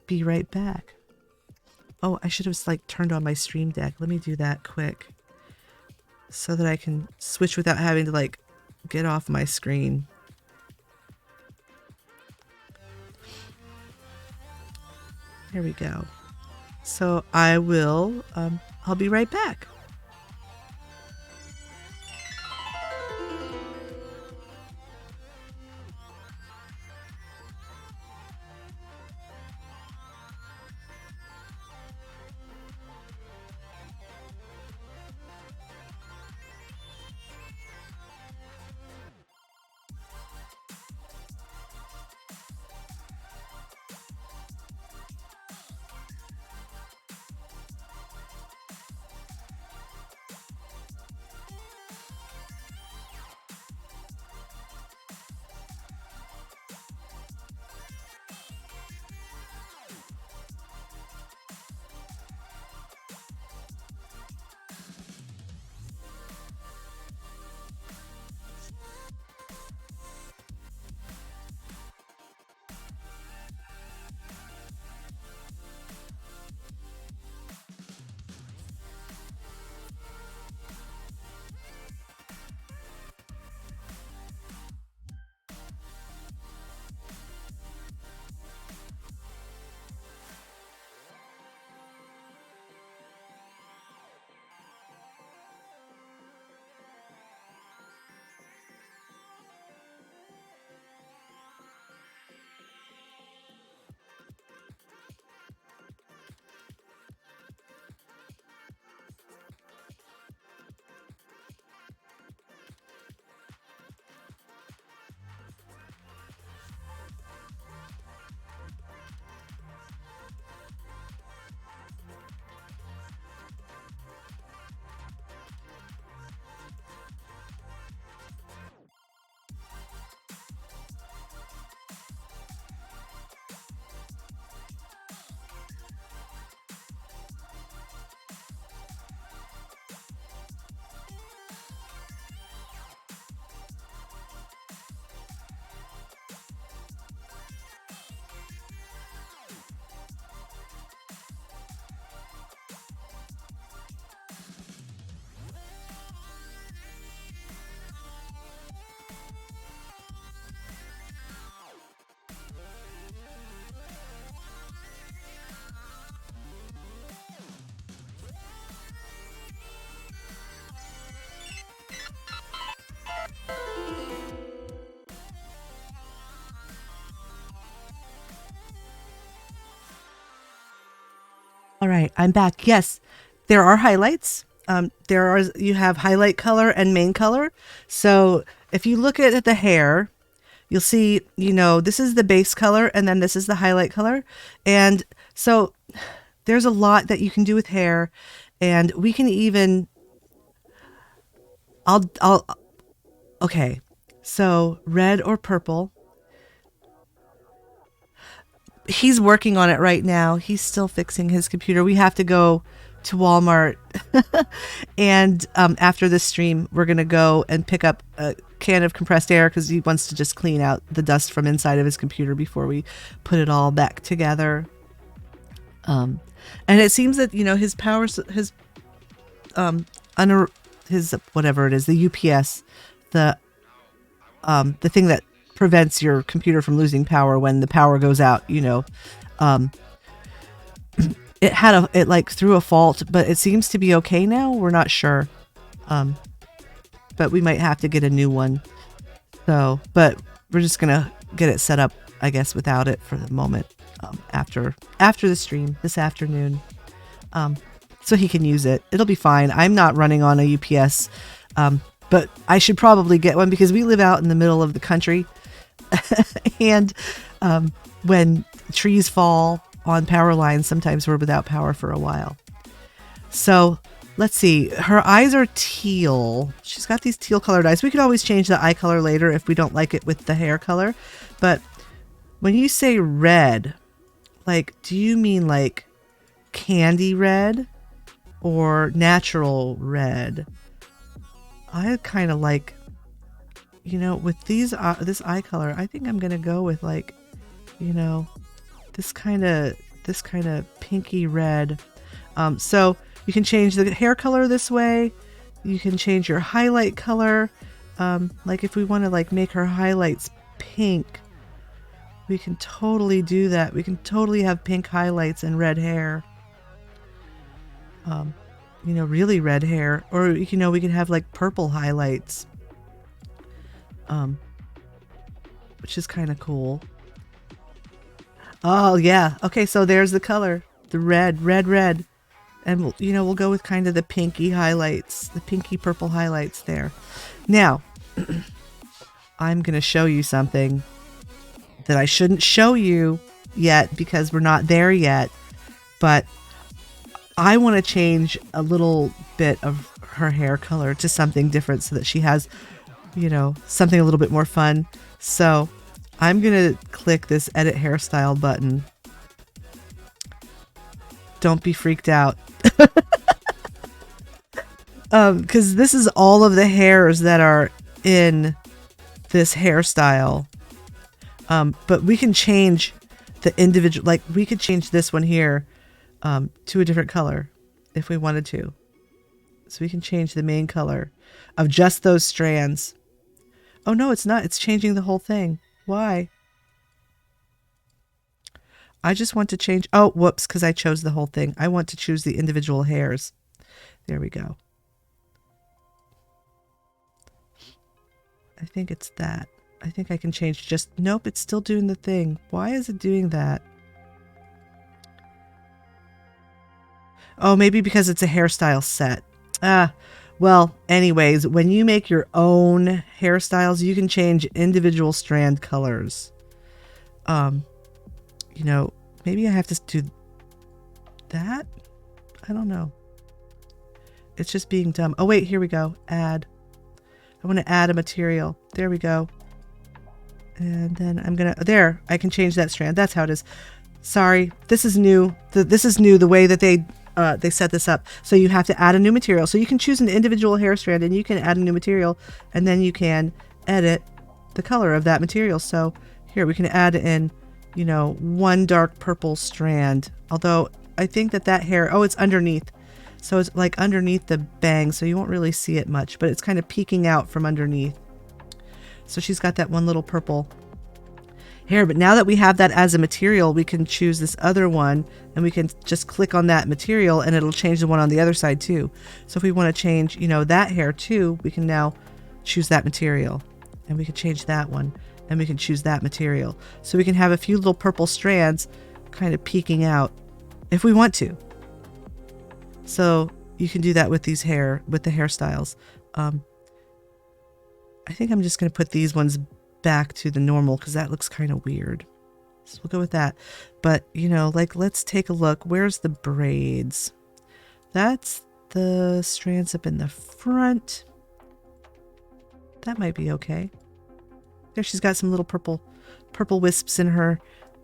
be right back. Oh, I should have turned on my stream deck. Let me do that quick so that I can switch without having to get off my screen. Here we go. So I will, I'll be right back. All right, I'm back. Yes, there are highlights. You have highlight color and main color. So if you look at the hair, you'll see, this is the base color and then this is the highlight color. And so there's a lot that you can do with hair, and we can even, okay. So red or purple. He's working on it right now. He's still fixing his computer. We have to go to Walmart. And after this stream, we're going to go and pick up a can of compressed air because he wants to just clean out the dust from inside of his computer before we put it all back together. And it seems that, his power, his whatever it is, the UPS, the thing that prevents your computer from losing power when the power goes out, it like threw a fault, but it seems to be okay now. We're not sure. But we might have to get a new one. So, but we're just going to get it set up, I guess, without it for the moment, after the stream this afternoon. So he can use it. It'll be fine. I'm not running on a UPS, but I should probably get one because we live out in the middle of the country. And when trees fall on power lines, sometimes we're without power for a while. So let's see. Her eyes are teal. She's got these teal colored eyes. We could always change the eye color later if we don't like it with the hair color. But when you say red, like, do you mean like candy red or natural red? I kind of like, with this eye color, I think I'm going to go with like, this kind of pinky red. So you can change the hair color this way. You can change your highlight color. Like if we want to like make her highlights pink, we can totally do that. We can totally have pink highlights and red hair. Really red hair, or we can have like purple highlights. Which is kind of cool. Oh yeah. Okay, so there's the color, the red, and we'll go with kind of the pinky highlights, the pinky purple highlights there. Now, I'm gonna show you something that I shouldn't show you yet because we're not there yet, but I want to change a little bit of her hair color to something different so that she has, something a little bit more fun. So I'm going to click this edit hairstyle button. Don't be freaked out. Because this is all of the hairs that are in this hairstyle. But we can change the individual, like we could change this one here to a different color if we wanted to. So we can change the main color of just those strands. Oh no, it's not. It's changing the whole thing. Why? I just want to change. Oh, whoops, because I chose the whole thing. I want to choose the individual hairs. There we go. I think it's that. I think I can change just... Nope, it's still doing the thing. Why is it doing that? Oh, maybe because it's a hairstyle set. Well, anyways, when you make your own hairstyles, you can change individual strand colors. Maybe I have to do that? I don't know. It's just being dumb. Oh, wait, here we go. Add. I want to add a material. There we go. And then I'm going to... There, I can change that strand. That's how it is. Sorry, this is new. This is new, the way that they set this up. So you have to add a new material. So you can choose an individual hair strand and you can add a new material, and then you can edit the color of that material. So here we can add in, one dark purple strand. Although I think that hair, oh, it's underneath. So it's like underneath the bang, so you won't really see it much, but it's kind of peeking out from underneath. So she's got that one little purple hair. But now that we have that as a material, we can choose this other one and we can just click on that material and it'll change the one on the other side too. So if we want to change, that hair too, we can now choose that material, and we can change that one and we can choose that material. So we can have a few little purple strands kind of peeking out if we want to. So you can do that with these with the hairstyles. I think I'm just going to put these ones back to the normal because that looks kind of weird. So we'll go with that. But, you know, like, let's take a look. Where's the braids? That's the strands up in the front. That might be okay. There, she's got some little purple wisps in her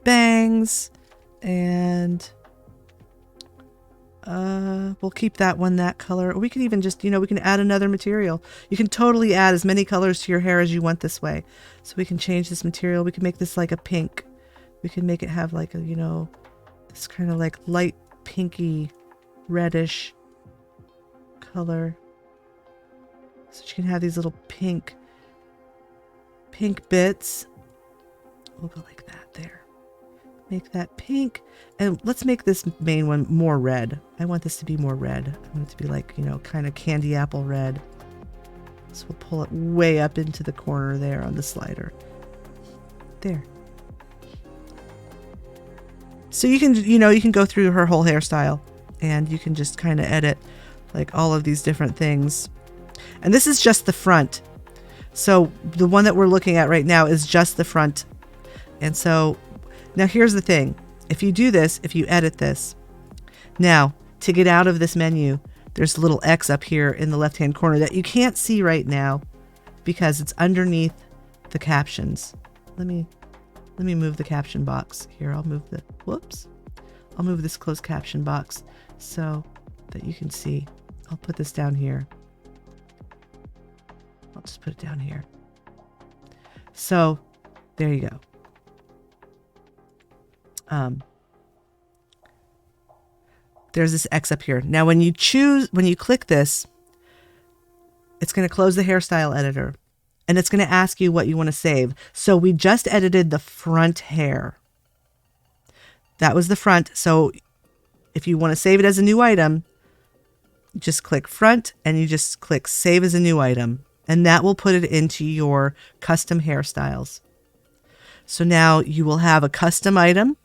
bangs. And we'll keep that one that color. Or we can even just, you know, we can add another material. You can totally add as many colors to your hair as you want this way. So we can change this material. We can make this like a pink. We can make it have like a, you know, this kind of like light pinky reddish color. So you can have these little pink bits. We'll go like that there. Make that pink. And let's make this main one more red. I want this to be more red. I want it to be like, you know, kind of candy apple red. So we'll pull it way up into the corner there on the slider. There. So you can, you know, you can go through her whole hairstyle and you can just kind of edit like all of these different things. And this is just the front. So the one that we're looking at right now is just the front. And so now here's the thing. If you do this, if you edit this, now to get out of this menu, there's a little X up here in the left-hand corner that you can't see right now because it's underneath the captions. Let me move the caption box here. I'll move this closed caption box so that you can see. I'll put this down here. I'll just put it down here. So there you go. There's this X up here. Now when you click this, it's going to close the hairstyle editor and it's going to ask you what you want to save. So we just edited the front hair. That was the front. So if you want to save it as a new item, just click front and you just click save as a new item. And that will put it into your custom hairstyles. So now you will have a custom item.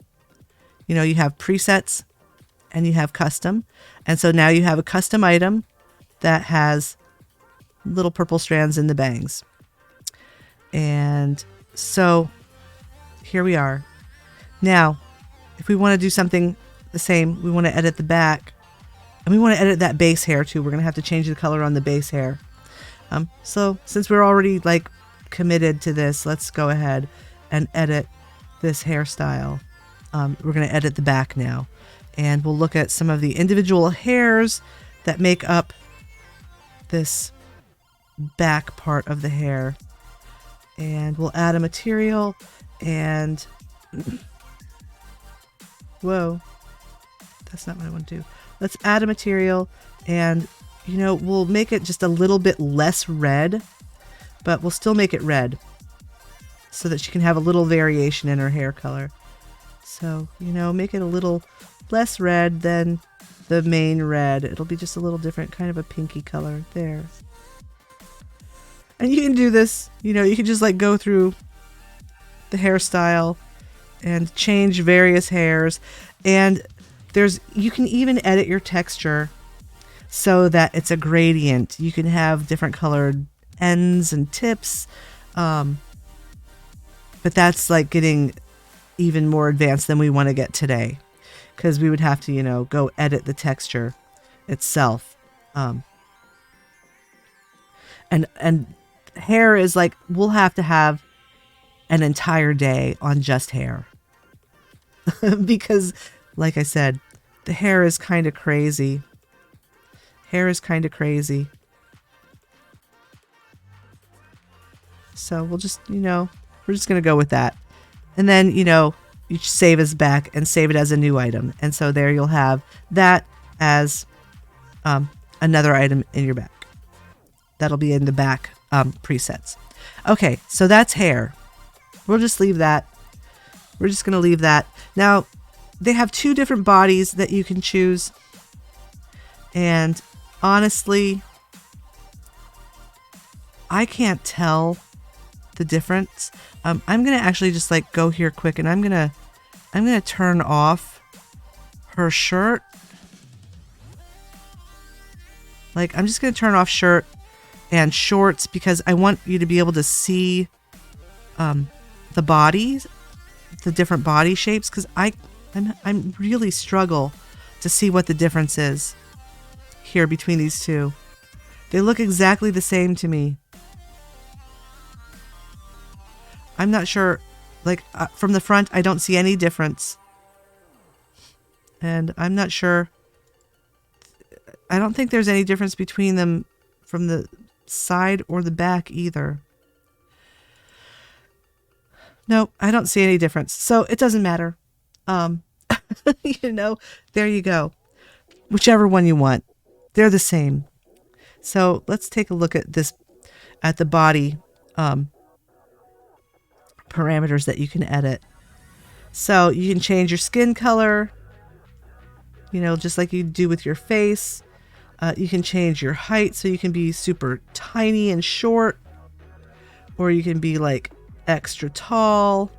You know, you have presets and you have custom. And so now you have a custom item that has little purple strands in the bangs. And so here we are. Now, if we want to do something the same, we want to edit the back and we want to edit that base hair too. We're going to have to change the color on the base hair. So since we're already like committed to this, let's go ahead and edit this hairstyle. We're going to edit the back now and we'll look at some of the individual hairs that make up this back part of the hair. And we'll add a material and whoa, that's not what I want to do. Let's add a material and, you know, we'll make it just a little bit less red, but we'll still make it red so that she can have a little variation in her hair color. So, you know, make it a little less red than the main red. It'll be just a little different, kind of a pinky color there. And you can do this, you know, you can just like go through the hairstyle and change various hairs. And you can even edit your texture so that it's a gradient. You can have different colored ends and tips. But that's like getting even more advanced than we want to get today, because we would have to, you know, go edit the texture itself. And hair is like, we'll have to have an entire day on just hair because like I said, the hair is kind of crazy. Hair is kind of crazy. So we'll just, you know, we're just going to go with that. And then, you know, you save as back and save it as a new item. And so there you'll have that as another item in your back. That'll be in the back presets. Okay, so that's hair. We'll just leave that. We're just going to leave that. Now, they have two different bodies that you can choose. And honestly, I can't tell the difference. I'm going to actually just like go here quick and I'm going to turn off her shirt. Like, I'm just going to turn off shirt and shorts because I want you to be able to see the bodies, the different body shapes, because I'm really struggle to see what the difference is here between these two. They look exactly the same to me. I'm not sure, like from the front I don't see any difference, and I'm not sure, I don't think there's any difference between them from the side or the back either. No, I don't see any difference. So it doesn't matter. You know, there you go. Whichever one you want. They're the same. So let's take a look at this, at the body parameters that you can edit. So you can change your skin color, you know, just like you do with your face. You can change your height so you can be super tiny and short, or you can be like extra tall.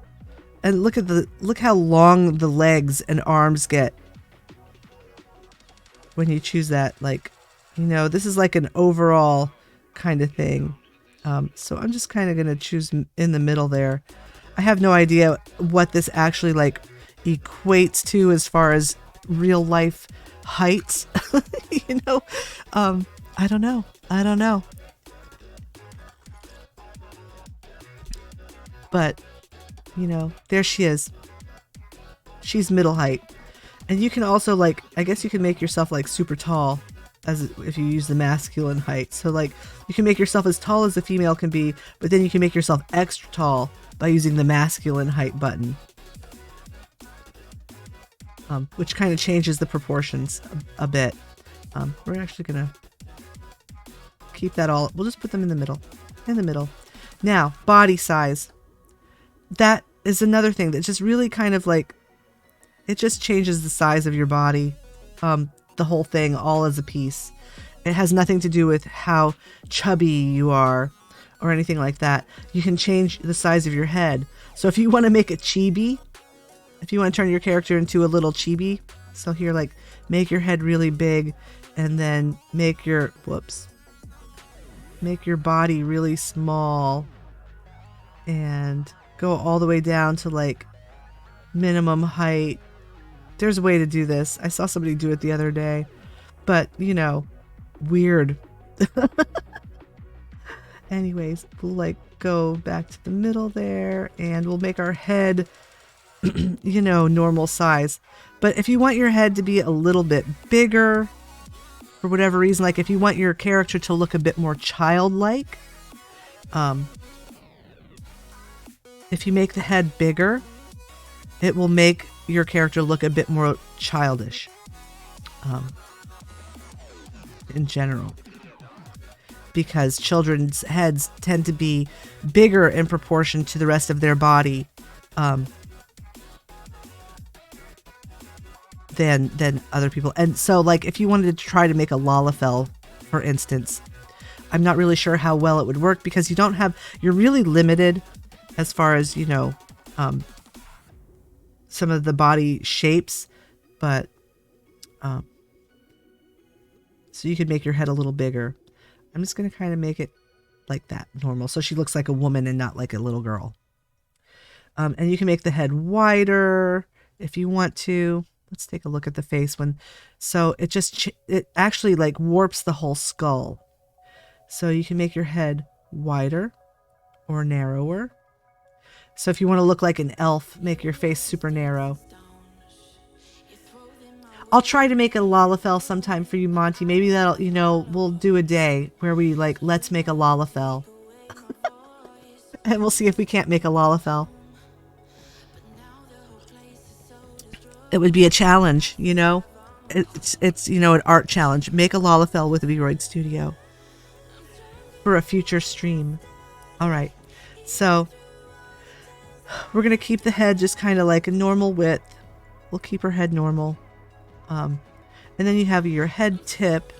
And look how long the legs and arms get when you choose that. Like, you know, this is like an overall kind of thing. So I'm just kind of going to choose in the middle there. I have no idea what this actually like equates to as far as real life heights. You know, I don't know. But, you know, there she is. She's middle height. And you can also, like, I guess you can make yourself like super tall as if you use the masculine height. So like you can make yourself as tall as a female can be, but then you can make yourself extra tall by using the masculine height button. Which kind of changes the proportions a bit. We're actually gonna keep that all, we'll just put them in the middle. Now, body size. That is another thing that just really kind of like, it just changes the size of your body. The whole thing all as a piece. It has nothing to do with how chubby you are or anything like that. You can change the size of your head. So if you want to make it chibi, if you want to turn your character into a little chibi, so here, like, make your head really big and then make your, make your body really small and go all the way down to like minimum height. There's a way to do this. I saw somebody do it the other day, but you know, weird. Anyways, we'll like go back to the middle there and we'll make our head, you know, normal size. But if you want your head to be a little bit bigger, for whatever reason, like if you want your character to look a bit more childlike, if you make the head bigger, it will make your character look a bit more childish in general, because children's heads tend to be bigger in proportion to the rest of their body than other people. And so like if you wanted to try to make a Lalafell, for instance, I'm not really sure how well it would work because you're really limited as far as, you know, some of the body shapes, but so you could make your head a little bigger. I'm just going to kind of make it like that, normal, so she looks like a woman and not like a little girl. And you can make the head wider if you want to. Let's take a look at the face one. So it just it actually like warps the whole skull. So you can make your head wider or narrower. So if you want to look like an elf, make your face super narrow. I'll try to make a Lalafell sometime for you, Monty. Maybe that'll, you know, we'll do a day where we like, let's make a Lalafell. And we'll see if we can't make a Lalafell. It would be a challenge, you know. It's you know, an art challenge. Make a Lalafell with Vroid Studio for a future stream. All right. So we're going to keep the head just kind of like a normal width. We'll keep her head normal. And then you have your head tip,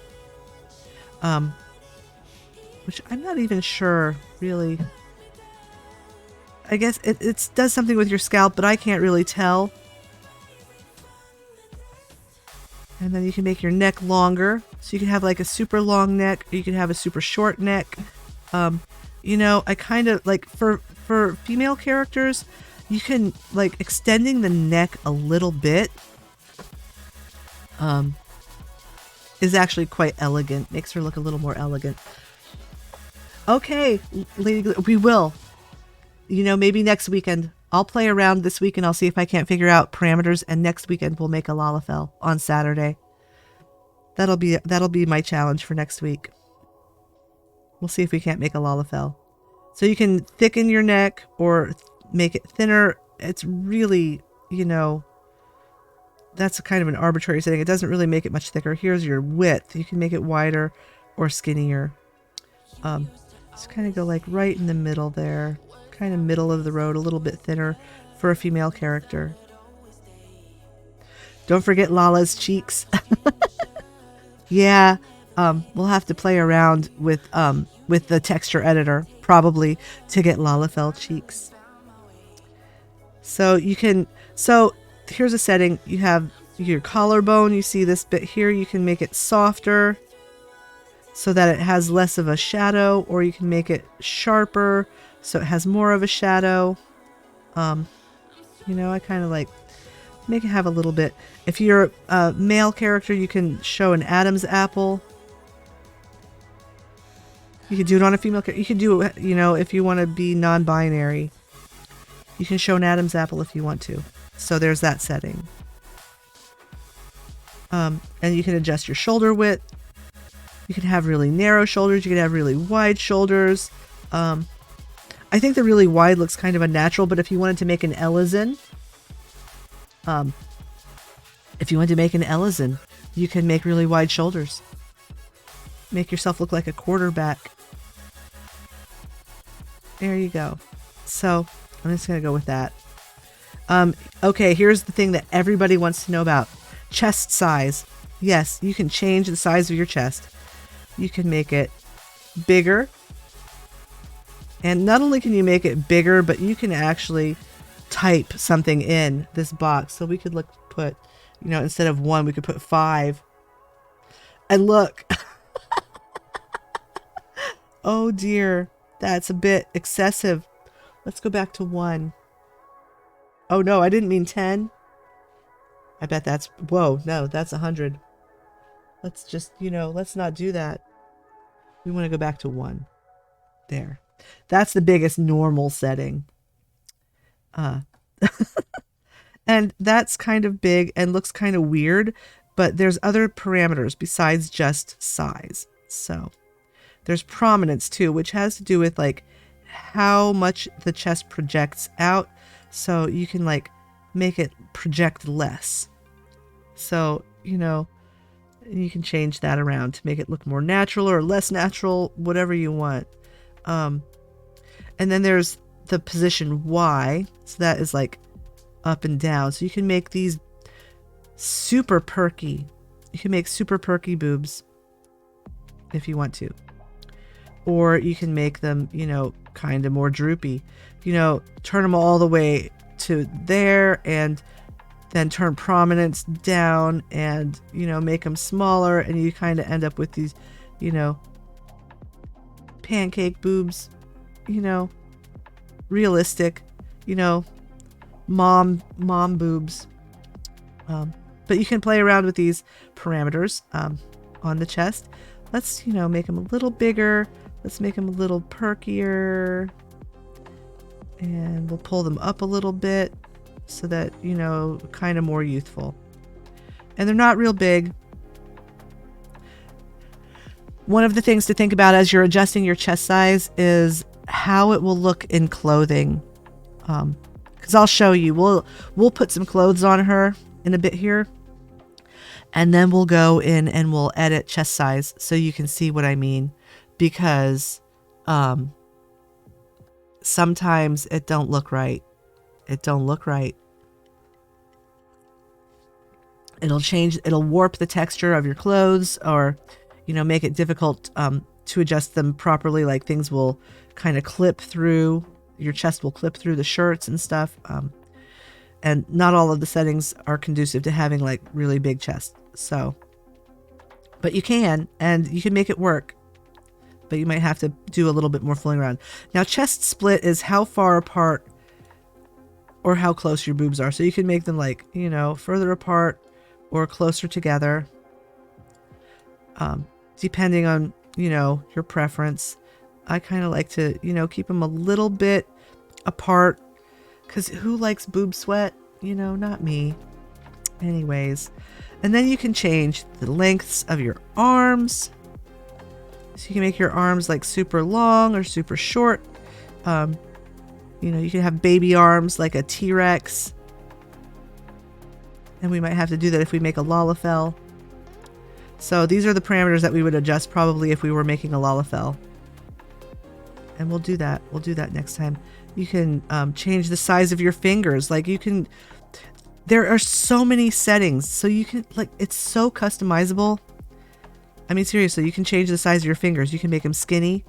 which I'm not even sure, really. I guess it does something with your scalp, but I can't really tell. And then you can make your neck longer. So you can have like a super long neck, or you can have a super short neck. You know, I kind of like for female characters, you can like extending the neck a little bit is actually quite elegant. Makes her look a little more elegant. Okay, Lady, we will. You know, maybe next weekend. I'll play around this week and I'll see if I can't figure out parameters, and next weekend we'll make a Lalafell on Saturday. That'll be my challenge for next week. We'll see if we can't make a Lalafell. So you can thicken your neck or make it thinner. It's really, you know, that's kind of an arbitrary setting. It doesn't really make it much thicker. Here's your width. You can make it wider or skinnier. Just kind of go like right in the middle there. Kind of middle of the road, a little bit thinner for a female character. Don't forget Lala's cheeks. Yeah, we'll have to play around with the texture editor probably to get Lalafell cheeks. So you can, so here's a setting. You have your collarbone. You see this bit here. You can make it softer so that it has less of a shadow, or you can make it sharper so it has more of a shadow. You know, I kind of like make it have a little bit. If you're a male character, you can show an Adam's apple. You can do it on a female character. You can do it, you know, if you want to be non-binary. You can show an Adam's apple if you want to. So there's that setting. And you can adjust your shoulder width. You can have really narrow shoulders. You can have really wide shoulders. I think the really wide looks kind of unnatural, but if you wanted to make an Ellison, you can make really wide shoulders. Make yourself look like a quarterback. There you go. So I'm just going to go with that. Okay, here's the thing that everybody wants to know about. Chest size. Yes, you can change the size of your chest. You can make it bigger. And not only can you make it bigger, but you can actually type something in this box. So we could put, you know, instead of 1, we could put 5. And look. Oh dear. That's a bit excessive. Let's go back to 1. Oh no, I didn't mean 10. I bet that's, whoa, no, that's 100. Let's just, you know, let's not do that. We want to go back to 1. There. That's the biggest normal setting. And that's kind of big and looks kind of weird, but there's other parameters besides just size. So there's prominence too, which has to do with like how much the chest projects out. So you can like make it project less. So, you know, you can change that around to make it look more natural or less natural, whatever you want. And then there's the position Y. So that is like up and down. So you can make these super perky. You can make super perky boobs if you want to. Or you can make them, you know, kind of more droopy. You know, turn them all the way to there and then turn prominence down and, you know, make them smaller, and you kind of end up with these, you know, pancake boobs, you know, realistic, you know, mom boobs. But you can play around with these parameters on the chest. Let's, you know, make them a little bigger. Let's make them a little perkier. And we'll pull them up a little bit so that, you know, kind of more youthful. And they're not real big. One of the things to think about as you're adjusting your chest size is how it will look in clothing. Because I'll show you. We'll put some clothes on her in a bit here. And then we'll go in and we'll edit chest size so you can see what I mean. Because sometimes it don't look right. It don't look right. It'll warp the texture of your clothes, or, you know, make it difficult to adjust them properly. Like things will kind of clip through, your chest will clip through the shirts and stuff. And not all of the settings are conducive to having like really big chest. So But you can, and you can make it work. But you might have to do a little bit more fooling around. Now, chest split is how far apart or how close your boobs are. So you can make them like, you know, further apart or closer together. Depending on, you know, your preference. I kind of like to, you know, keep them a little bit apart. Because who likes boob sweat? You know, not me. Anyways. And then you can change the lengths of your arms. So you can make your arms like super long or super short. You know, you can have baby arms like a T-Rex. And we might have to do that if we make a Lalafell. So these are the parameters that we would adjust probably if we were making a Lalafell. And we'll do that. We'll do that next time. You can change the size of your fingers. Like you can, there are so many settings. So you can, like, it's so customizable. I mean, seriously, you can change the size of your fingers. You can make them skinny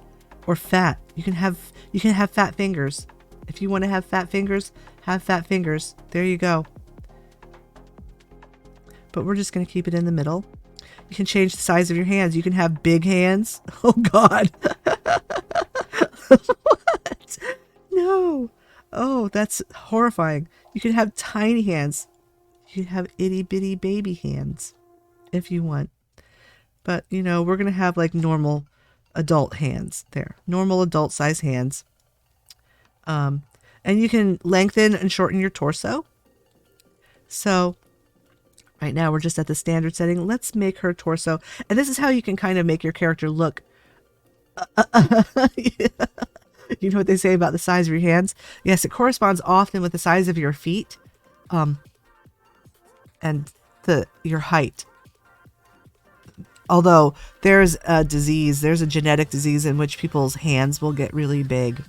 or fat. You can have fat fingers. If you want to have fat fingers, have fat fingers. There you go. But we're just going to keep it in the middle. You can change the size of your hands. You can have big hands. Oh, God. What? No. Oh, that's horrifying. You can have tiny hands. You can have itty bitty baby hands if you want. But, you know, we're going to have like normal adult hands there. Normal adult size hands. And you can lengthen and shorten your torso. So right now we're just at the standard setting. Let's make her torso. And this is how you can kind of make your character look. You know what they say about the size of your hands? Yes, it corresponds often with the size of your feet. And your height. Although there's a disease, there's a genetic disease in which people's hands will get really big.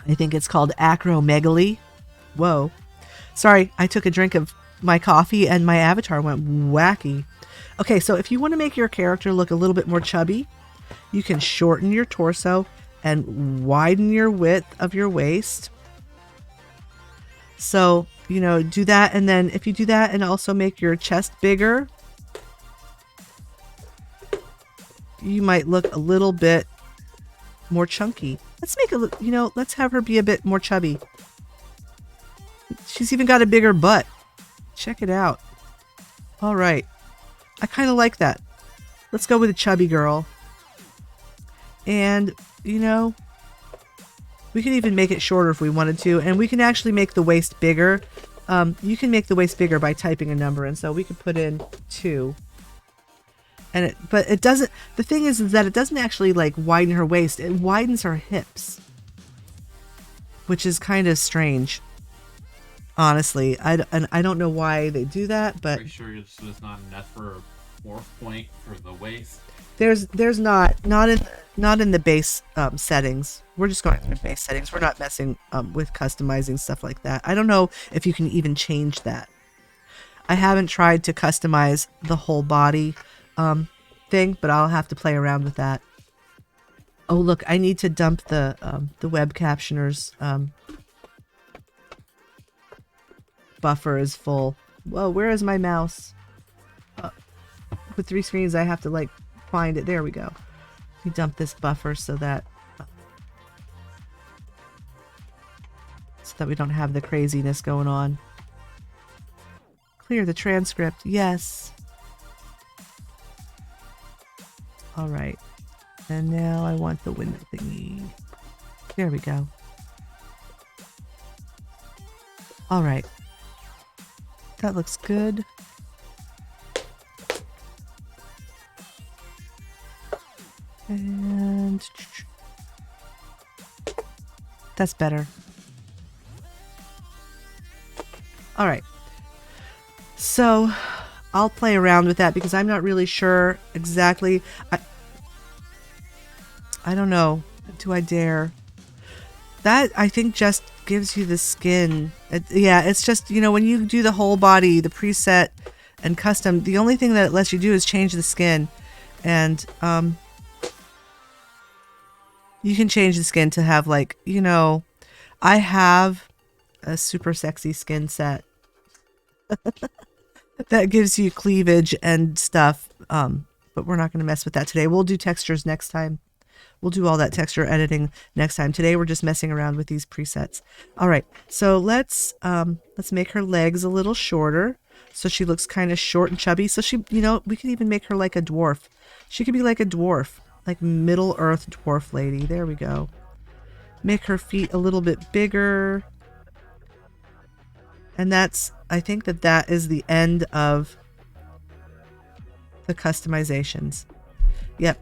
I think it's called acromegaly. Whoa. Sorry, I took a drink of my coffee and my avatar went wacky. Okay, so if you want to make your character look a little bit more chubby, you can shorten your torso and widen your width of your waist. So, you know, do that. And then if you do that and also make your chest bigger, you might look a little bit more chunky. Let's make a, you know, let's have her be a bit more chubby. She's even got a bigger butt. Check it out. All right. I kind of like that. Let's go with a chubby girl. And, you know, we can even make it shorter if we wanted to. And we can actually make the waist bigger. You can make the waist bigger by typing a number. And so we could put in 2. And but it doesn't, the thing is that it doesn't actually like widen her waist. It widens her hips. Which is kind of strange. Honestly, I don't know why they do that, but... Pretty sure it's not enough for a morph point for the waist. There's not in the base settings. We're just going through base settings. We're not messing with customizing stuff like that. I don't know if you can even change that. I haven't tried to customize the whole body thing, but I'll have to play around with that. Oh look, I need to dump the web captioners. Buffer is full. Whoa, where is my mouse? With 3 screens, I have to like find it. There we go. We dump this buffer so that we don't have the craziness going on. Clear the transcript. Yes. All right. And now I want the window thingy. There we go. All right. That looks good. And that's better. All right. So I'll play around with that because I'm not really sure exactly. I don't know. Do I dare? That, I think, just gives you the skin. Yeah, it's just, you know, when you do the whole body, the preset and custom, the only thing that it lets you do is change the skin. And you can change the skin to have, like, you know, I have a super sexy skin set. that gives you cleavage and stuff. But we're not going to mess with that today. We'll do textures next time. We'll do all that texture editing next time. Today we're just messing around with these presets. All right, so let's make her legs a little shorter, so she looks kind of short and chubby. So she, we could even make her like a dwarf. She could be like a dwarf, like Middle Earth dwarf lady. There we go. Make her feet a little bit bigger. And I think that is the end of the customizations. Yep.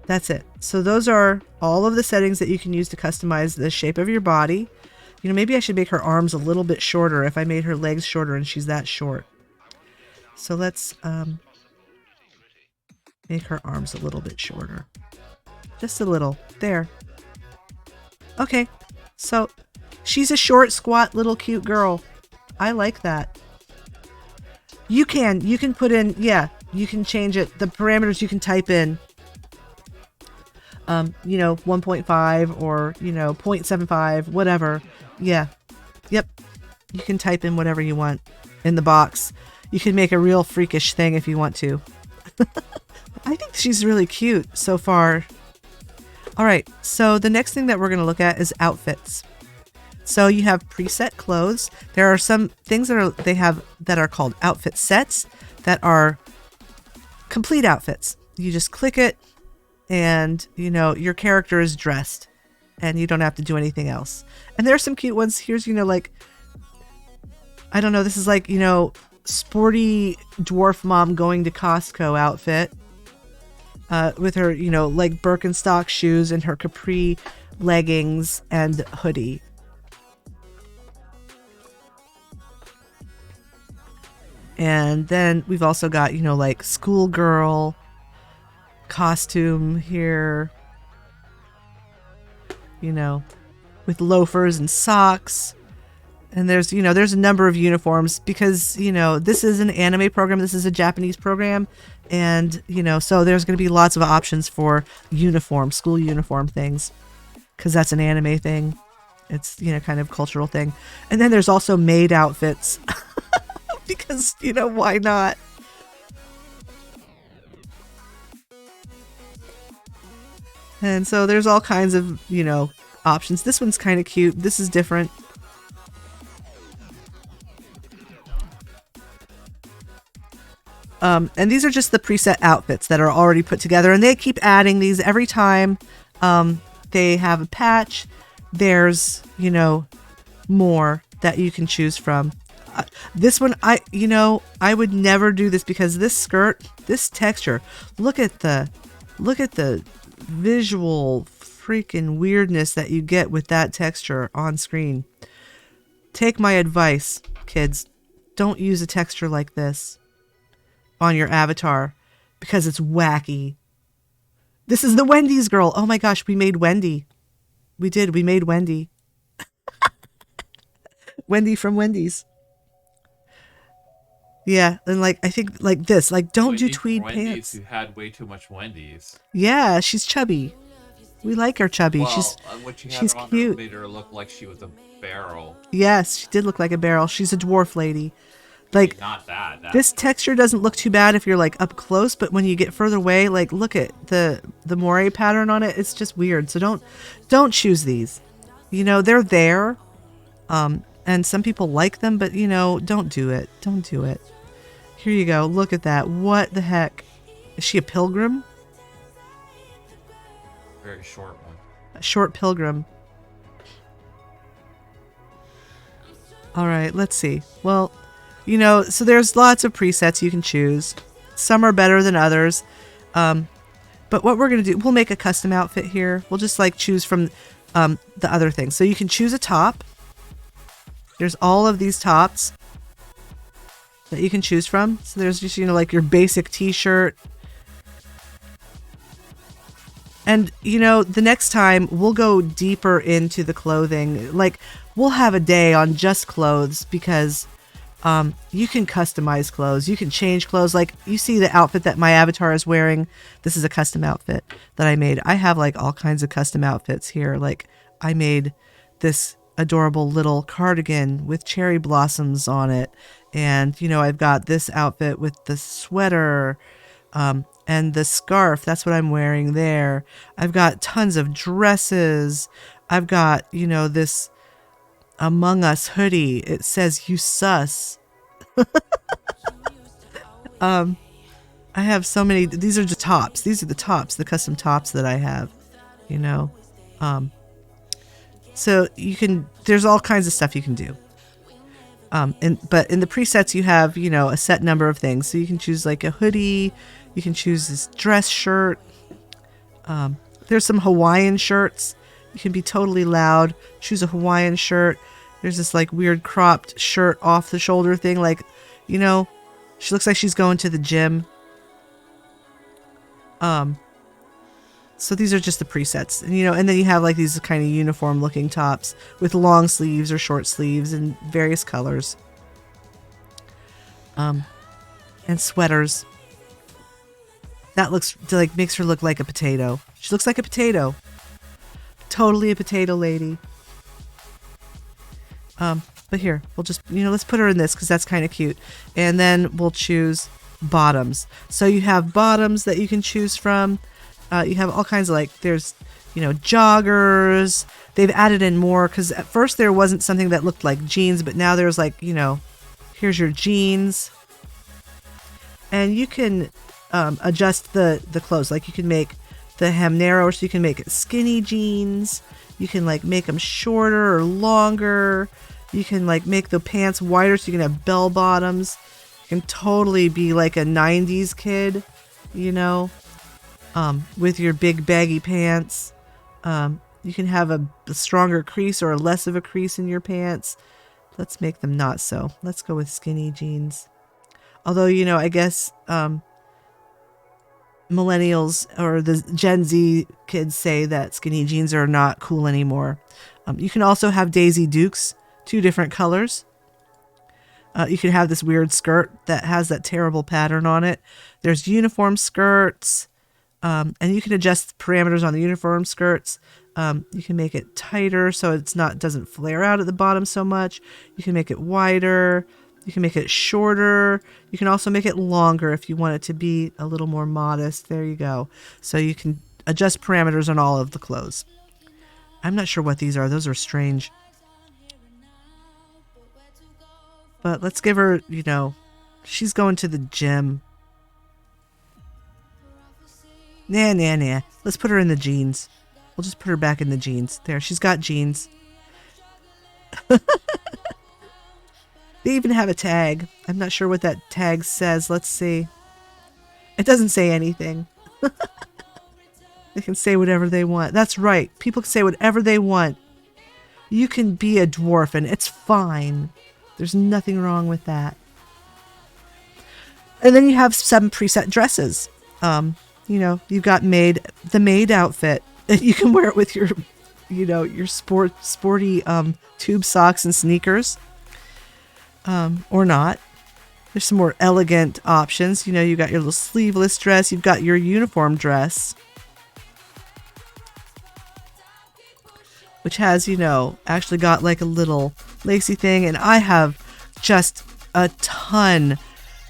That's it. So those are all of the settings that you can use to customize the shape of your body. Maybe I should make her arms a little bit shorter if I made her legs shorter and she's that short. So let's make her arms a little bit shorter. Just a little. There. Okay. So she's a short, squat, little cute girl. I like that. You can put in, you can change it. The parameters you can type in. 1.5 or, 0.75, whatever. Yeah. Yep. You can type in whatever you want in the box. You can make a real freakish thing if you want to. I think she's really cute so far. All right. So the next thing that we're going to look at is outfits. So you have preset clothes. There are some things that are called outfit sets that are complete outfits. You just click it, and your character is dressed and you don't have to do anything else. And there are some cute ones. Here's like, I don't know, this is like sporty dwarf mom going to Costco outfit with her like Birkenstock shoes and her capri leggings and hoodie. And then we've also got like schoolgirl costume here, with loafers and socks. And there's a number of uniforms because this is an anime program, this is a Japanese program, and so there's going to be lots of options for school uniform things, because that's an anime thing. It's kind of cultural thing. And then there's also maid outfits because why not? And so there's all kinds of, options. This one's kind of cute. This is different. And these are just the preset outfits that are already put together. And they keep adding these every time they have a patch. There's, more that you can choose from. This one, I would never do this because this skirt, this texture, look at the visual freaking weirdness that you get with that texture on screen. Take my advice, kids. Don't use a texture like this on your avatar because it's wacky. This is the Wendy's girl. Oh my gosh, we made Wendy. We made Wendy. Wendy from Wendy's. Yeah, and I think this, don't do tweed pants. You had way too much Wendy's. Yeah, she's chubby. We like her chubby. Well, she's cute. Made her look like she was a barrel. Yes, she did look like a barrel. She's a dwarf lady. Not that. This texture doesn't look too bad if you're up close, but when you get further away, look at the moire pattern on it. It's just weird. So don't choose these. They're there. And some people like them, but don't do it. Don't do it. Here you go. Look at that. What the heck? Is she a pilgrim? Very short one. A short pilgrim. All right, let's see. Well, so there's lots of presets you can choose. Some are better than others. But what we're going to do, we'll make a custom outfit here. We'll just choose from the other things. So you can choose a top. There's all of these tops that you can choose from. So there's just, your basic t-shirt. And, the next time we'll go deeper into the clothing. We'll have a day on just clothes because you can customize clothes. You can change clothes. You see the outfit that my avatar is wearing. This is a custom outfit that I made. I have all kinds of custom outfits here. I made this adorable little cardigan with cherry blossoms on it, And, I've got this outfit with the sweater and the scarf. That's what I'm wearing there. I've got tons of dresses. I've got, this Among Us hoodie. It says "You sus." I have so many. These are just tops. These are the tops, the custom tops that I have. You know, so there's all kinds of stuff you can do. But in the presets you have, a set number of things. So you can choose like a hoodie, you can choose this dress shirt. There's some Hawaiian shirts. You can be totally loud, choose a Hawaiian shirt. There's this like weird cropped shirt off the shoulder thing. Like, she looks like she's going to the gym. So these are just the presets, and then you have like these kind of uniform looking tops with long sleeves or short sleeves in various colors. And sweaters. That makes her look like a potato. She looks like a potato. Totally a potato lady. But here, we'll just, let's put her in this because that's kind of cute. And then we'll choose bottoms. So you have bottoms that you can choose from. You have all kinds of there's, joggers. They've added in more because at first there wasn't something that looked like jeans, but now there's here's your jeans. And you can adjust the clothes. Like you can make the hem narrower so you can make it skinny jeans. You can make them shorter or longer. You can make the pants wider so you can have bell bottoms. You can totally be like a 90s kid, with your big baggy pants. You can have a stronger crease or a less of a crease in your pants. Let's make them not so. Let's go with skinny jeans. Although, I guess millennials or the Gen Z kids say that skinny jeans are not cool anymore. You can also have Daisy Dukes, 2 different colors. You can have this weird skirt that has that terrible pattern on it. There's uniform skirts. And you can adjust parameters on the uniform skirts. You can make it tighter so doesn't flare out at the bottom so much. You can make it wider. You can make it shorter. You can also make it longer if you want it to be a little more modest. There you go. So you can adjust parameters on all of the clothes. I'm not sure what these are. Those are strange. But let's give her, she's going to the gym. Nah. Let's put her in the jeans. We'll just put her back in the jeans. There, she's got jeans. They even have a tag. I'm not sure what that tag says. Let's see. It doesn't say anything. They can say whatever they want. That's right. People can say whatever they want. You can be a dwarf and it's fine. There's nothing wrong with that. And then you have some preset dresses. You've got the maid outfit. You can wear it with your, your sporty tube socks and sneakers. Or not. There's some more elegant options. You got your little sleeveless dress. You've got your uniform dress, which has, actually got like a little lacy thing. And I have just a ton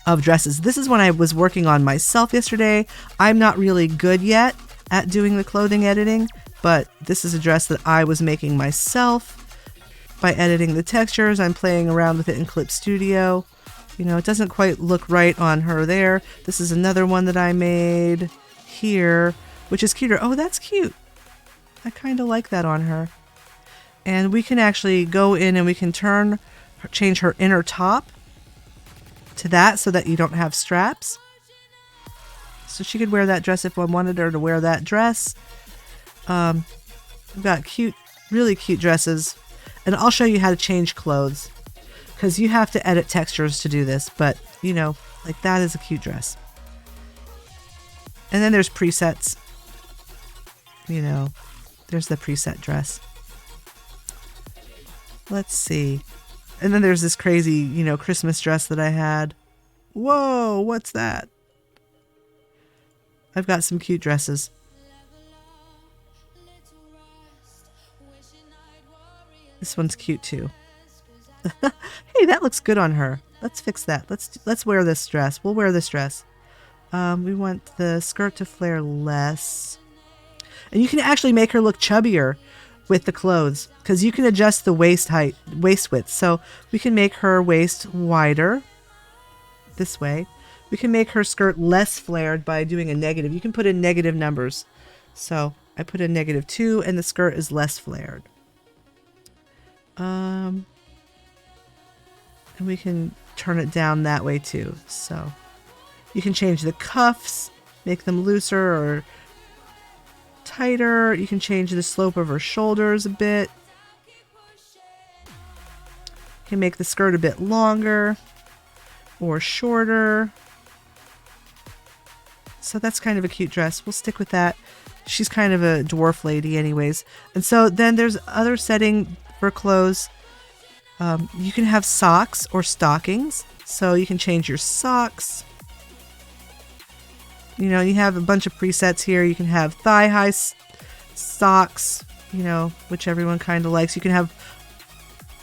of dresses. This is when I was working on myself yesterday. I'm not really good yet at doing the clothing editing, but this is a dress that I was making myself by editing the textures. I'm playing around with it in Clip Studio. It doesn't quite look right on her there. This is another one that I made here, which is cuter. Oh, that's cute. I kind of like that on her. And we can actually go in and we can change her inner top to that so that you don't have straps. So she could wear that dress if one wanted her to wear that dress. We've got really cute dresses. And I'll show you how to change clothes because you have to edit textures to do this. But, that is a cute dress. And then there's presets. There's the preset dress. Let's see. And then there's this crazy, Christmas dress that I had. Whoa, what's that? I've got some cute dresses. This one's cute too. Hey, that looks good on her. Let's fix that. Let's wear this dress. We'll wear this dress. We want the skirt to flare less. And you can actually make her look chubbier with the clothes because you can adjust the waist width. So we can make her waist wider this way. We can make her skirt less flared by doing a negative. You can put in negative numbers. So I put in -2 and the skirt is less flared. And we can turn it down that way too. So you can change the cuffs, make them looser or tighter. You can change the slope of her shoulders a bit. You can make the skirt a bit longer or shorter. So that's kind of a cute dress. We'll stick with that. She's kind of a dwarf lady anyways. And so then there's other setting for clothes. You can have socks or stockings. So you can change your socks. You know, you have a bunch of presets here. You can have thigh-high socks, you know, which everyone kind of likes. You can have,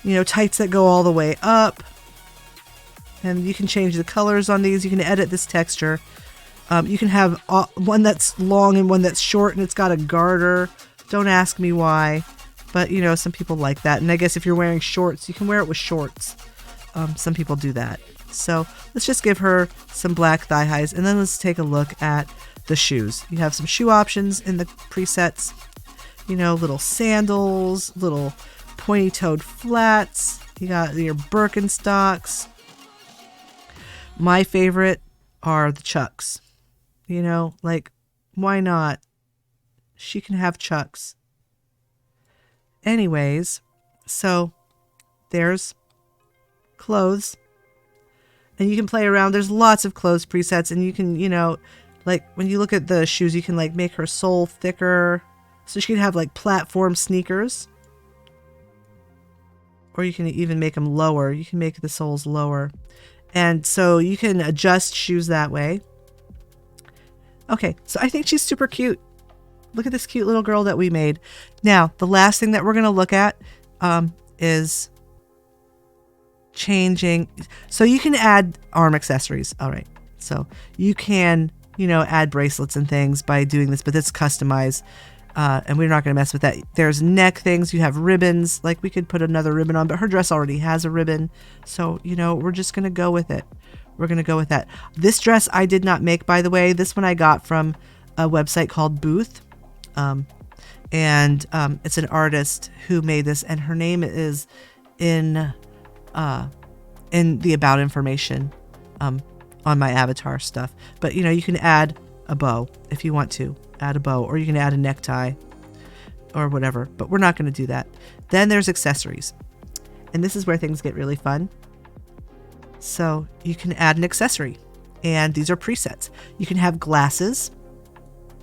you know, tights that go all the way up. And you can change the colors on these. You can edit this texture. You can have one that's long and one that's short and it's got a garter. Don't ask me why. But, you know, some people like that. And I guess if you're wearing shorts, you can wear it with shorts. Some people do that. So let's just give her some black thigh highs and then let's take a look at the shoes. You have some shoe options in the presets, you know, little sandals, little pointy-toed flats. You got your Birkenstocks. My favorite are the Chucks. You know, like, why not? She can have Chucks. Anyways, so there's clothes. And you can play around. There's lots of clothes presets. And you can, you know, like when you look at the shoes, you can like make her sole thicker. So she can have like platform sneakers. Or you can even make them lower. You can make the soles lower. And so you can adjust shoes that way. Okay, so I think she's super cute. Look at this cute little girl that we made. Now, the last thing that we're going to look at is changing. So you can add arm accessories. All right. So you can, you know, add bracelets and things by doing this, but it's customized. And we're not going to mess with that. There's neck things. You have ribbons. Like we could put another ribbon on, but her dress already has a ribbon. So, you know, we're just going to go with it. We're going to go with that. This dress I did not make, by the way. This one I got from a website called Booth. It's an artist who made this, and her name is in the about information on my avatar stuff. But, you know, you can add a bow if you want to. Add a bow, or you can add a necktie or whatever, but we're not going to do that. Then there's accessories, and this is where things get really fun. So you can add an accessory, and these are presets. You can have glasses,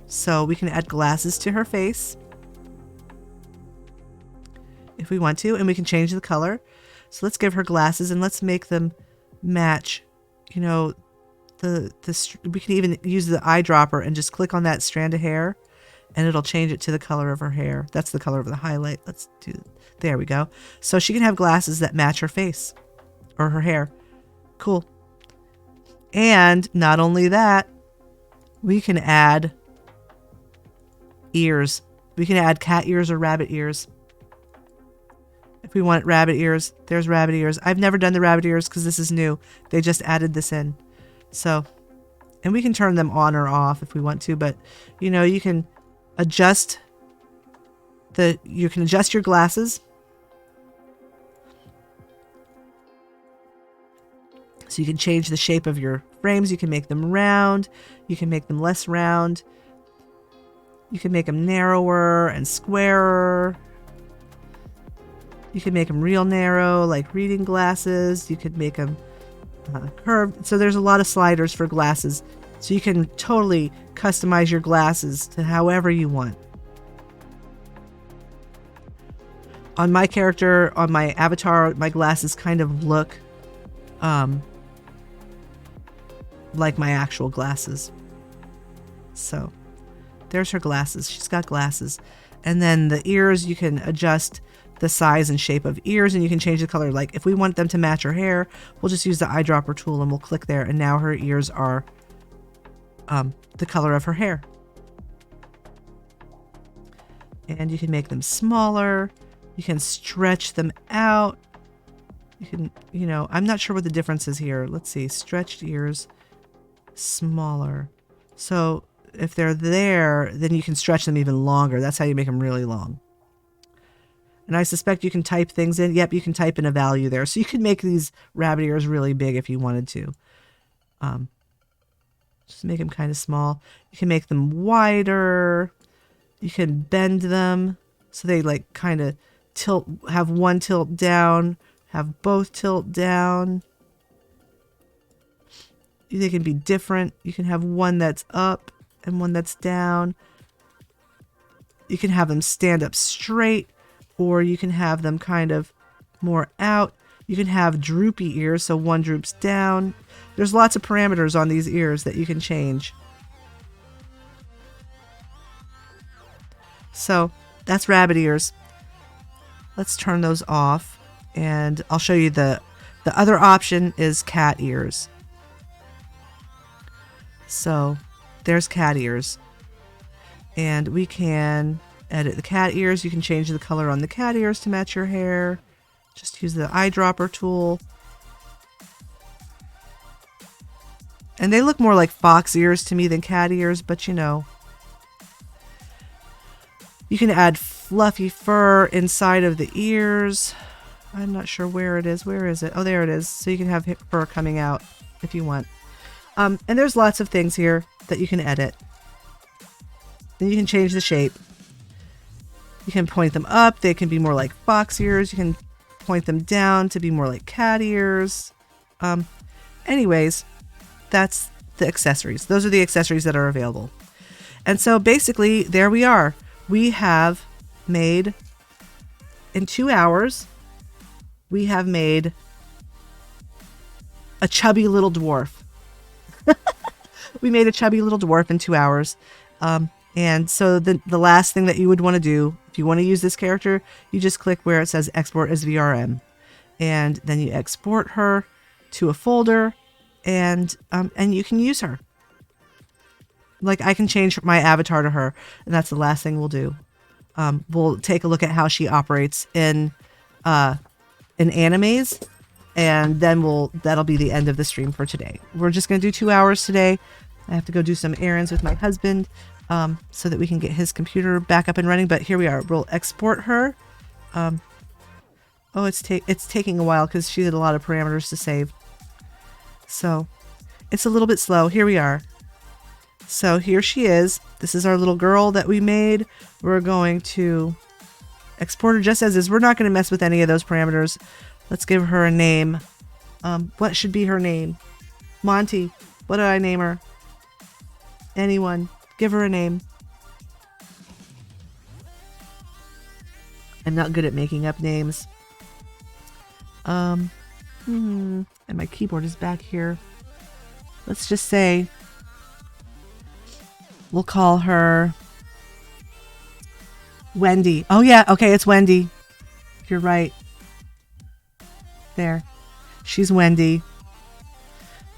so we can add glasses to her face if we want to, and we can change the color. So let's give her glasses and let's make them match, you know, we can even use the eyedropper and just click on that strand of hair and it'll change it to the color of her hair. That's the color of the highlight. There we go. So she can have glasses that match her face or her hair. Cool. And not only that, we can add ears. We can add cat ears or rabbit ears. If we want rabbit ears, there's rabbit ears. I've never done the rabbit ears because this is new. They just added this in. So, and we can turn them on or off if we want to, but you know, you can adjust your glasses. So you can change the shape of your frames. You can make them round. You can make them less round. You can make them narrower and squarer. You can make them real narrow, like reading glasses. You could make them curved. So there's a lot of sliders for glasses. So you can totally customize your glasses to however you want. On my character, on my avatar, my glasses kind of look like my actual glasses. So there's her glasses. She's got glasses. And then the ears, you can adjust the size and shape of ears, and you can change the color. Like if we want them to match her hair, we'll just use the eyedropper tool and we'll click there, and now her ears are the color of her hair. And you can make them smaller. You can stretch them out. You can, you know, I'm not sure what the difference is here. Let's see, stretched ears, smaller. So if they're there, then you can stretch them even longer. That's how you make them really long. And I suspect you can type things in. Yep, you can type in a value there. So you can make these rabbit ears really big if you wanted to. Just make them kind of small. You can make them wider. You can bend them so they like kind of tilt, have one tilt down, have both tilt down. They can be different. You can have one that's up and one that's down. You can have them stand up straight, or you can have them kind of more out. You can have droopy ears, so one droops down. There's lots of parameters on these ears that you can change. So that's rabbit ears. Let's turn those off, and I'll show you the other option is cat ears. So there's cat ears, and we can edit the cat ears. You can change the color on the cat ears to match your hair. Just use the eyedropper tool. And they look more like fox ears to me than cat ears, but you know. You can add fluffy fur inside of the ears. I'm not sure where it is. Where is it? Oh, there it is. So you can have fur coming out if you want. And there's lots of things here that you can edit. Then you can change the shape. You can point them up. They can be more like fox ears. You can point them down to be more like cat ears. Anyways, that's the accessories. Those are the accessories that are available. And so basically, there we are. We have made, in 2 hours, we have made a chubby little dwarf. We made a chubby little dwarf in 2 hours. And so the last thing that you would want to do, if you want to use this character, you just click where it says export as VRM. And then you export her to a folder, and you can use her. Like I can change my avatar to her, and that's the last thing we'll do. We'll take a look at how she operates in animes, and then that'll be the end of the stream for today. We're just going to do 2 hours today. I have to go do some errands with my husband so that we can get his computer back up and running. But here we are. We'll export her. Oh, it's taking a while because she had a lot of parameters to save. So it's a little bit slow. Here we are. So here she is. This is our little girl that we made. We're going to export her just as is. We're not going to mess with any of those parameters. Let's give her a name. What should be her name? Monty. What did I name her? Anyone. Give her a name. I'm not good at making up names. And my keyboard is back here. Let's just say we'll call her Wendy. Oh yeah, okay, it's Wendy. You're right. There. She's Wendy.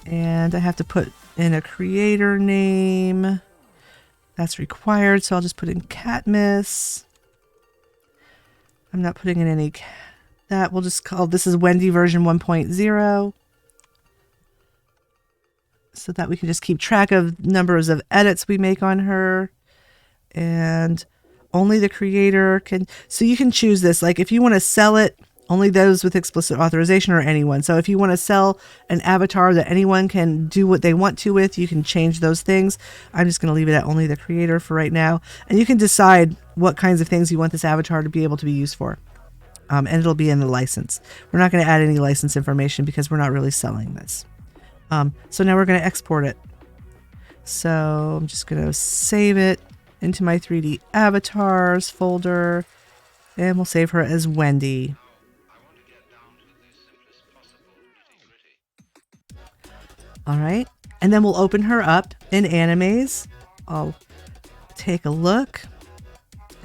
And I have to put in a creator name. That's required, so I'll just put in Catmiss. I'm not putting in any that. We'll just call this is Wendy version 1.0. So that we can just keep track of numbers of edits we make on her. And only the creator can. So you can choose this. Like if you want to sell it, only those with explicit authorization or anyone. So if you want to sell an avatar that anyone can do what they want to with, you can change those things. I'm just going to leave it at only the creator for right now. And you can decide what kinds of things you want this avatar to be able to be used for. And it'll be in the license. We're not going to add any license information because we're not really selling this. So now we're going to export it. So I'm just going to save it into my 3D avatars folder, and we'll save her as Wendy. All right. And then we'll open her up in Animes. I'll take a look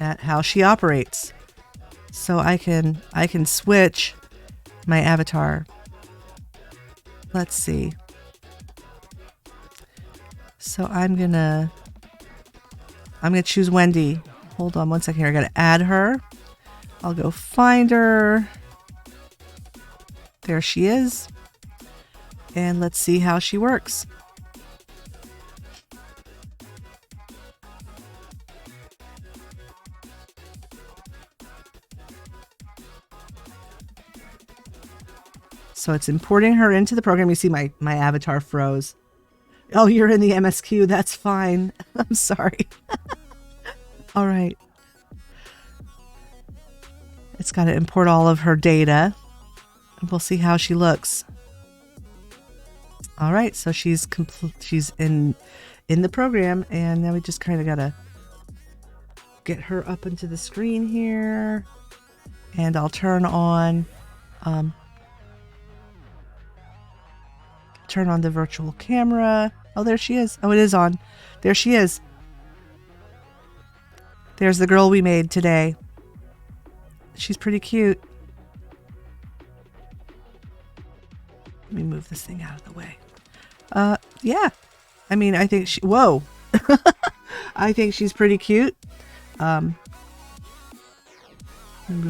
at how she operates. so I can switch my avatar. Let's see. So I'm gonna choose Wendy. Hold on one second here. I gotta add her. I'll go find her. There she is. And let's see how she works. So it's importing her into the program. You see my avatar froze. Oh, you're in the MSQ. That's fine. I'm sorry. All right. It's got to import all of her data. We'll see how she looks. All right. So she's in the program, and now we just kind of got to get her up into the screen here, and I'll turn on the virtual camera. Oh, there she is. Oh, it is on. There she is. There's the girl we made today. She's pretty cute. Let me move this thing out of the way. Yeah. I mean, I think whoa. I think she's pretty cute. Move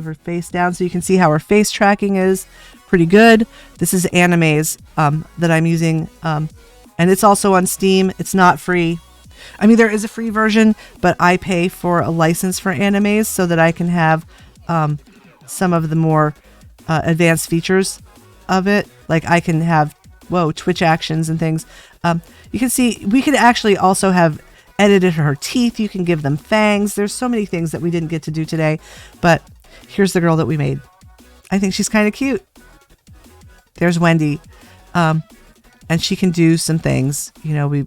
her face down so you can see how her face tracking is pretty good. This is Animes that I'm using, and it's also on Steam. It's not free. I mean, there is a free version, but I pay for a license for Animes so that I can have some of the more advanced features of it. Like I can have Twitch actions and things. You can see we could actually also have edited her teeth. You can give them fangs. There's so many things that we didn't get to do today, but here's the girl that we made. I think she's kind of cute. There's Wendy. And she can do some things. You know,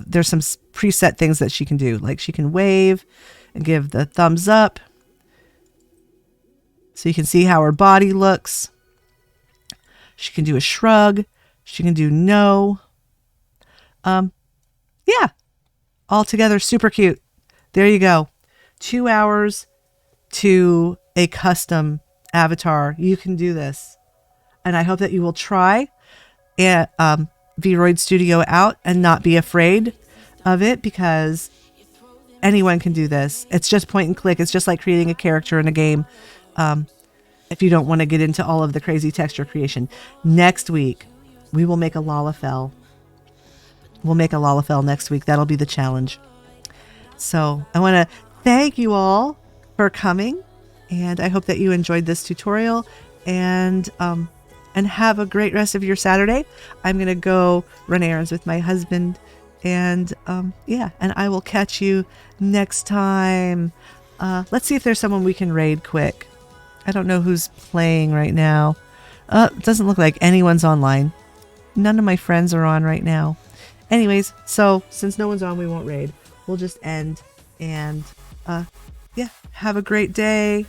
there's some preset things that she can do. Like she can wave and give the thumbs up. So you can see how her body looks. She can do a shrug. She can do no. Yeah. Altogether, super cute. There you go. 2 hours to a custom avatar. You can do this. And I hope that you will try Vroid Studio out and not be afraid of it, because anyone can do this. It's just point and click. It's just like creating a character in a game. If you don't want to get into all of the crazy texture creation. Next week, we will make a Lalafell. We'll make a Lalafell next week. That'll be the challenge. So I want to thank you all for coming, and I hope that you enjoyed this tutorial, and have a great rest of your Saturday. I'm going to go run errands with my husband, and and I will catch you next time. Let's see if there's someone we can raid quick. I don't know who's playing right now. It doesn't look like anyone's online. None of my friends are on right now. Anyways, so since no one's on, we won't raid. We'll just end, and have a great day.